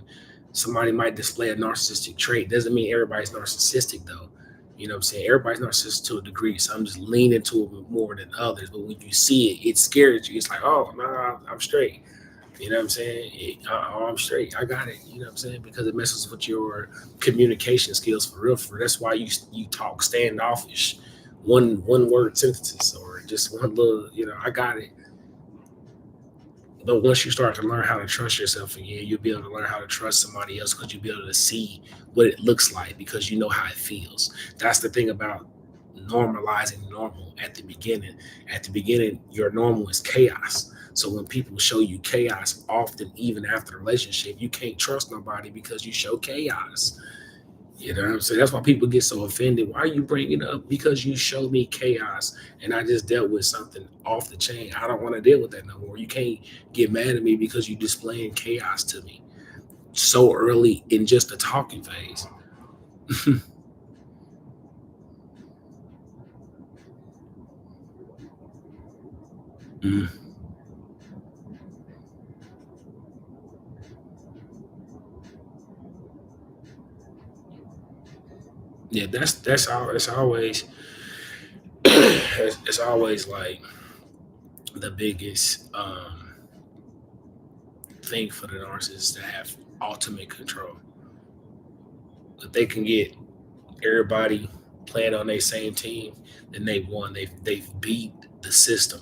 somebody might display a narcissistic trait. Doesn't mean everybody's narcissistic though. You know what I'm saying? Everybody's narcissistic to a degree. Some just lean into it more than others. But when you see it, it scares you. It's like, oh no, I'm straight. You know what I'm saying? Oh, I'm straight. I got it. You know what I'm saying? Because it messes with your communication skills for real. For that's why you talk standoffish, one word sentences or just one little. You know, I got it. But once you start to learn how to trust yourself again, you'll be able to learn how to trust somebody else because you'll be able to see what it looks like because you know how it feels. That's the thing about normalizing normal at the beginning. At the beginning, your normal is chaos. So when people show you chaos, often even after the relationship, you can't trust nobody because you show chaos. You know what I'm saying? That's why people get so offended. Why are you bringing it up? Because you show me chaos and I just dealt with something off the chain. I don't want to deal with that no more. You can't get mad at me because you displaying chaos to me so early in just the talking phase. Mm. Yeah, that's all. It's always it's always like the biggest thing for the narcissist to have ultimate control. If they can get everybody playing on their same team, then they've won. They've beat the system.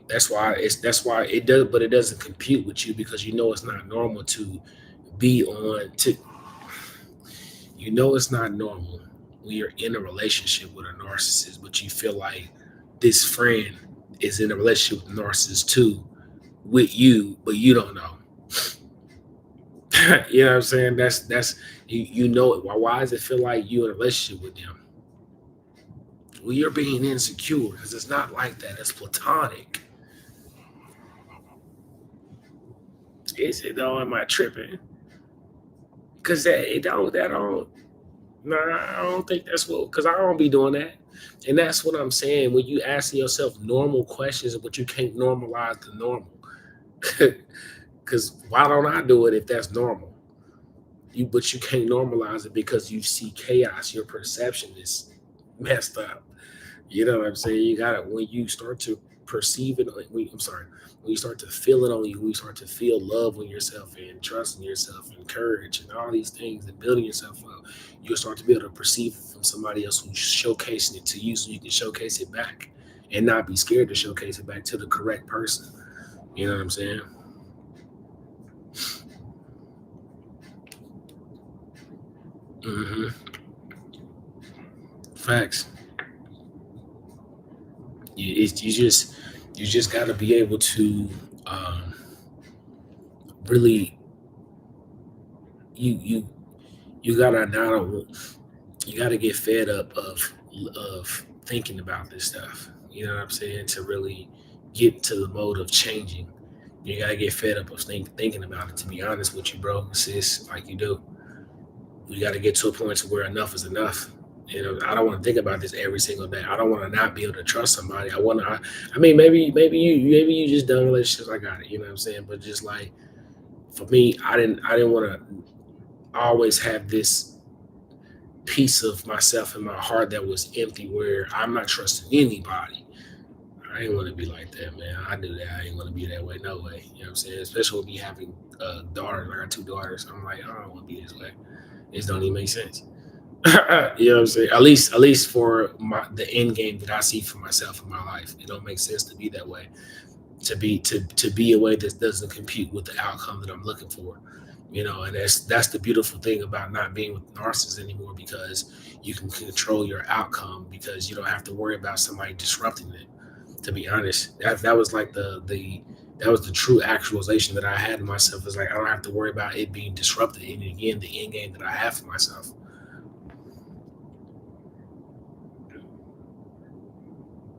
That's why it does, but it doesn't compute with you because you know it's not normal to be on to you know it's not normal when you're in a relationship with a narcissist, but you feel like this friend is in a relationship with a narcissist too with you, but you don't know. You know what I'm saying? That's you know it. Why does it feel like you in a relationship with them? Well, you're being insecure because it's not like that. It's platonic. Is it though? Am I tripping? Because that don't. No, I don't think that's what. Because I don't be doing that, and that's what I'm saying. When you ask yourself normal questions, but you can't normalize the normal. Because why don't I do it if that's normal? But you can't normalize it because you see chaos. Your perception is messed up. You know what I'm saying? You got it when you start to perceive it. I'm sorry. When you start to feel it on you, when you start to feel love on yourself and trust in yourself and courage and all these things and building yourself up, you'll start to be able to perceive it from somebody else who's showcasing it to you, so you can showcase it back and not be scared to showcase it back to the correct person. You know what I'm saying? Hmm. Facts. You just got to be able to um, really you you gotta not you gotta get fed up of thinking about this stuff. You know what I'm saying? To really get to the mode of changing. You gotta get fed up of thinking about it. To be honest with you, bro, sis, like you do, you gotta get to a point to where enough is enough. I don't want to think about this every single day. I don't want to not be able to trust somebody. I want to. I mean, maybe you just done relationships. I got it. You know what I'm saying? But just like for me, I didn't want to always have this piece of myself in my heart that was empty, where I'm not trusting anybody. I ain't want to be like that, man. I knew that I ain't want to be that way. No way. You know what I'm saying? Especially with me having daughters. I got two daughters. I'm like, I don't want to be this way. It don't even make sense. You know what I'm saying? At least for the end game that I see for myself in my life, it don't make sense to be that way. To be a way that doesn't compute with the outcome that I'm looking for. And that's the beautiful thing about not being with narcissists anymore, because you can control your outcome, because you don't have to worry about somebody disrupting it. To be honest, that was like the that was the true actualization that I had in myself. Is like I don't have to worry about it being disrupted. And again, the end game that I have for myself.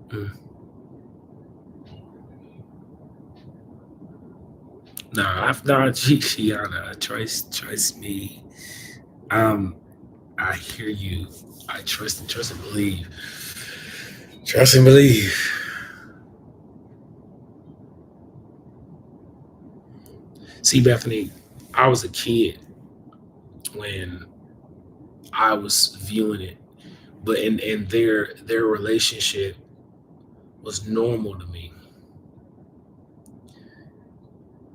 Mm. Nah, I've not Gianna. Trust me. Um, I hear you. I trust and believe. Trust and believe. See, Bethany, I was a kid when I was viewing it, but in their relationship was normal to me.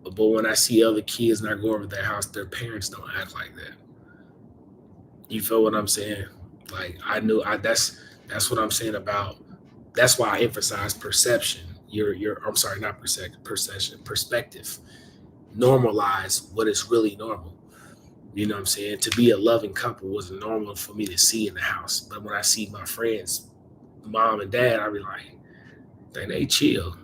But when I see other kids and I go over to their house, their parents don't act like that. You feel what I'm saying? Like I knew I that's what I'm saying about. That's why I emphasize perception. Your I'm sorry, not perception, perspective. Normalize what is really normal. You know what I'm saying? To be a loving couple was normal for me to see in the house. But when I see my friends, mom and dad, I be like, dang, they chill.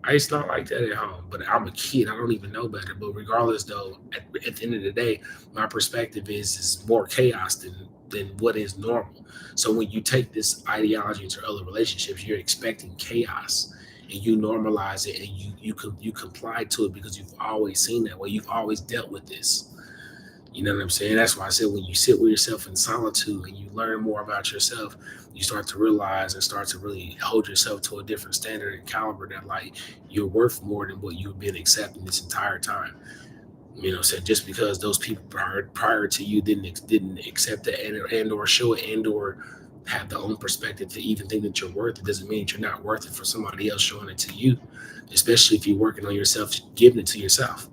It's not like that at home. But I'm a kid. I don't even know better. But regardless, though, at the end of the day, my perspective is more chaos than what is normal. So when you take this ideology into other relationships, you're expecting chaos, and you normalize it, and you comply to it because you've always seen that way. You've always dealt with this. You know what I'm saying? That's why I said when you sit with yourself in solitude and you learn more about yourself, you start to realize and start to really hold yourself to a different standard and caliber, that like you're worth more than what you've been accepting this entire time. So just because those people prior to you didn't accept it, and or show it, and or have their own perspective to even think that you're worth it, doesn't mean that you're not worth it for somebody else showing it to you. Especially if you're working on yourself, giving it to yourself.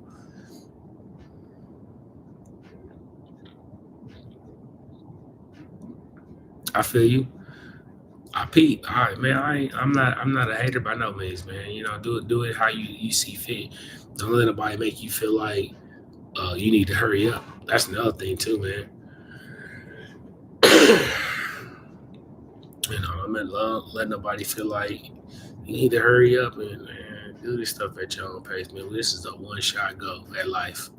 I feel you. I peep. All right, man. I'm not a hater by no means, man. Do it how you see fit. Don't let nobody make you feel like you need to hurry up. That's another thing too, man. I'm not let nobody feel like you need to hurry up and do this stuff at your own pace, man. This is a one shot go at life.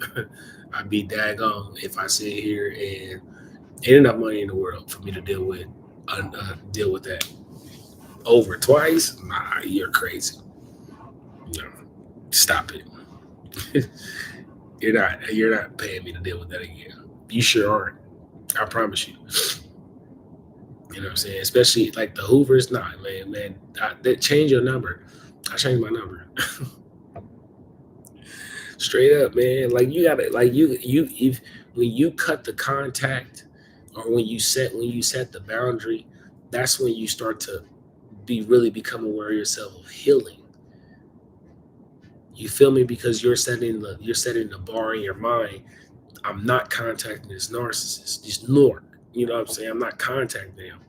I'd be daggone if I sit here and ain't enough money in the world for me to deal with that over twice. Nah, you're crazy. No, stop it. You're not paying me to deal with that again. You sure aren't. I promise you. You know what I'm saying? Especially like the Hoovers. Nah, man. That change your number. I changed my number. Straight up, man. Like you gotta like you if when you cut the contact, or when you set the boundary, that's when you start to really become aware of yourself of healing. You feel me? Because you're setting the bar in your mind. I'm not contacting this narcissist, this Nork. You know what I'm saying? I'm not contacting them.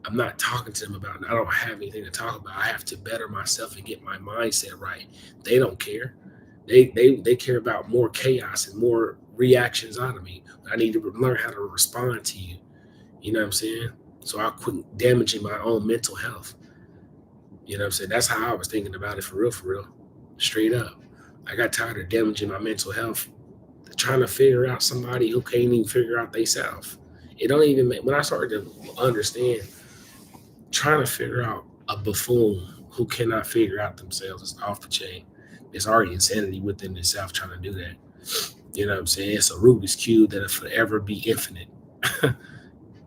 I'm not talking to them about it. I don't have anything to talk about. I have to better myself and get my mindset right. They don't care. They care about more chaos and more reactions out of me. I need to learn how to respond to you. You know what I'm saying? So I quit damaging my own mental health. You know what I'm saying? That's how I was thinking about it, for real, for real. Straight up. I got tired of damaging my mental health, trying to figure out somebody who can't even figure out themselves. It don't even make when I started to understand, trying to figure out a buffoon who cannot figure out themselves is off the chain. It's already insanity within itself trying to do that. You know what I'm saying? It's a Rubik's cube that'll forever be infinite.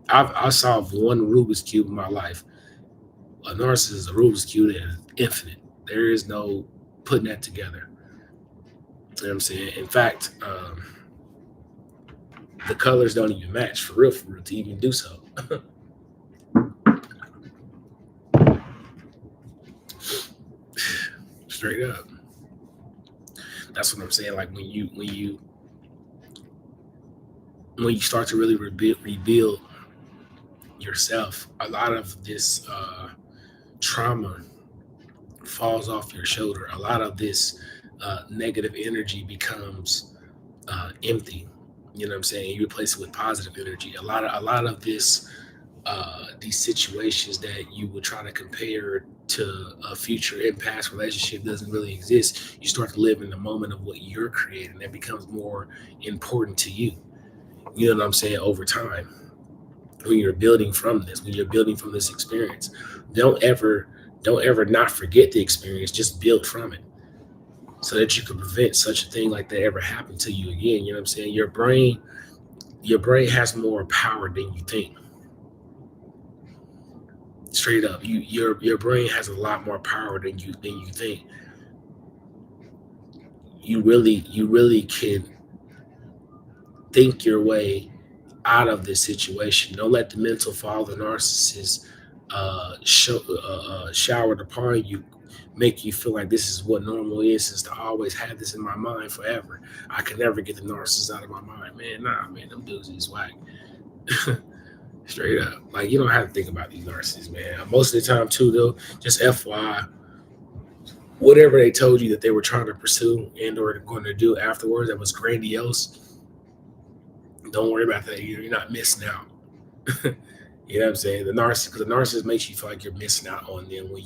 I solved one Rubik's cube in my life. A narcissist is a Rubik's cube that is infinite. There is no putting that together. You know what I'm saying? In fact, the colors don't even match for real, to even do so. Straight up. That's what I'm saying. Like when you start to really rebuild yourself, a lot of this trauma falls off your shoulder. A lot of this negative energy becomes empty. You know what I'm saying? You replace it with positive energy. A lot of this these situations that you would try to compare to a future and past relationship doesn't really exist. You start to live in the moment of what you're creating. That becomes more important to you. You know what I'm saying? Over time, when you're building from this, when you're building from this experience, don't ever, don't ever not forget the experience. Just build from it so that you can prevent such a thing like that ever happen to you again. You know what I'm saying? Your brain has more power than you think. Straight up, your brain has a lot more power than you think. You really can think your way out of this situation. Don't let the mental fog of the narcissist showered upon you, make you feel like this is what normal is. Since I always had this in my mind forever, I can never get the narcissist out of my mind. Man, nah, man, them dudes is whack. Straight up, like you don't have to think about these narcissists, man. Most of the time, too, though, just FYI, whatever they told you that they were trying to pursue and or going to do afterwards that was grandiose, don't worry about that. You're not missing out. You know what I'm saying? The narcissist makes you feel like you're missing out on them when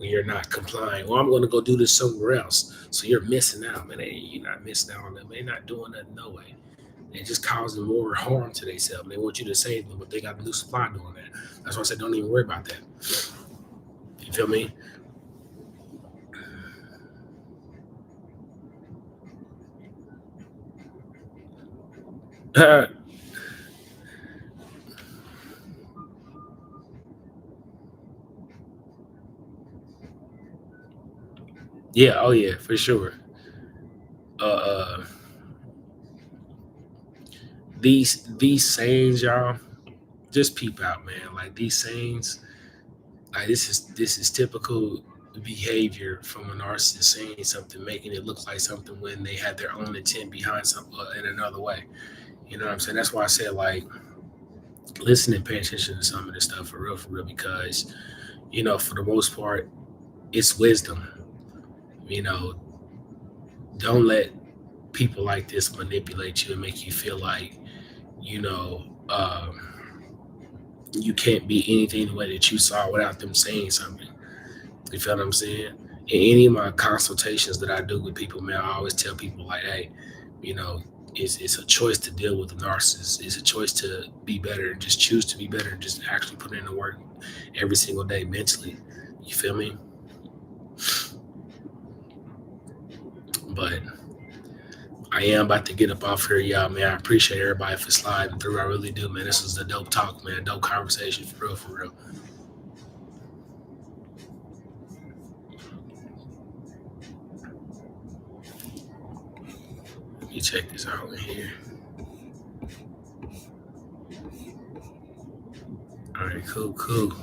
you're not complying. Well, I'm going to go do this somewhere else. So you're missing out, man. You're not missing out on them. They're not doing nothing, no way. They're just causing more harm to themselves. They want you to save them, but they got a new supply doing that. That's why I said don't even worry about that. You feel me? Yeah, oh yeah, for sure. Uh, these sayings, y'all, just peep out, man. Like these sayings, like this is typical behavior from a narcissist saying something, making it look like something when they had their own intent behind some in another way. You know what I'm saying? That's why I said like listen and pay attention to some of this stuff for real, because for the most part, it's wisdom. You know, don't let people like this manipulate you and make you feel like you know you can't be anything the way that you saw without them saying something. You feel what I'm saying? In any of my consultations that I do with people, man, I always tell people like, hey, you know, it's a choice to deal with the narcissist. It's a choice to be better and just choose to be better and just actually put in the work every single day mentally. You feel me? But I am about to get up off here, y'all, man. I appreciate everybody for sliding through. I really do, man. This was a dope talk, man. Dope conversation, for real, for real. Let me check this out in here. All right, cool, cool.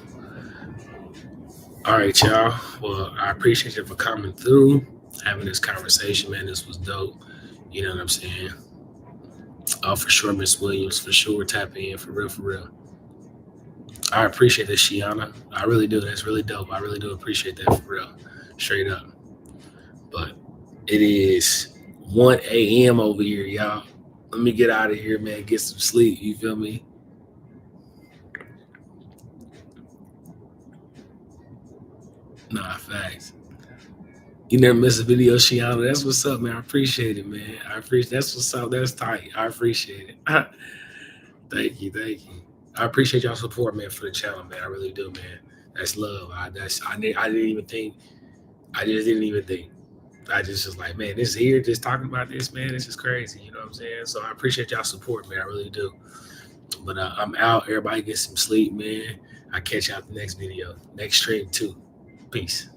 All right, y'all. Well, I appreciate you for coming through, having this conversation, man. This was dope. You know what I'm saying? For sure, Miss Williams, for sure. Tap in, for real, for real. I appreciate this, Shiana. I really do. That's really dope. I really do appreciate that, for real. Straight up. But it is 1 a.m. over here, y'all. Let me get out of here, man. Get some sleep. You feel me? Nah, facts. You never miss a video, Shiana. That's what's up, man. I appreciate it, man. I appreciate that's what's up. That's tight. I appreciate it. Thank you, thank you. I appreciate y'all support, man, for the channel, man. I really do, man. That's love. I didn't even think. I just didn't even think. I just was like, man, this here, just talking about this, man, this is crazy. You know what I'm saying? So I appreciate y'all support, man. I really do. But I'm out. Everybody get some sleep, man. I catch y'all at the next video, next stream too. Peace.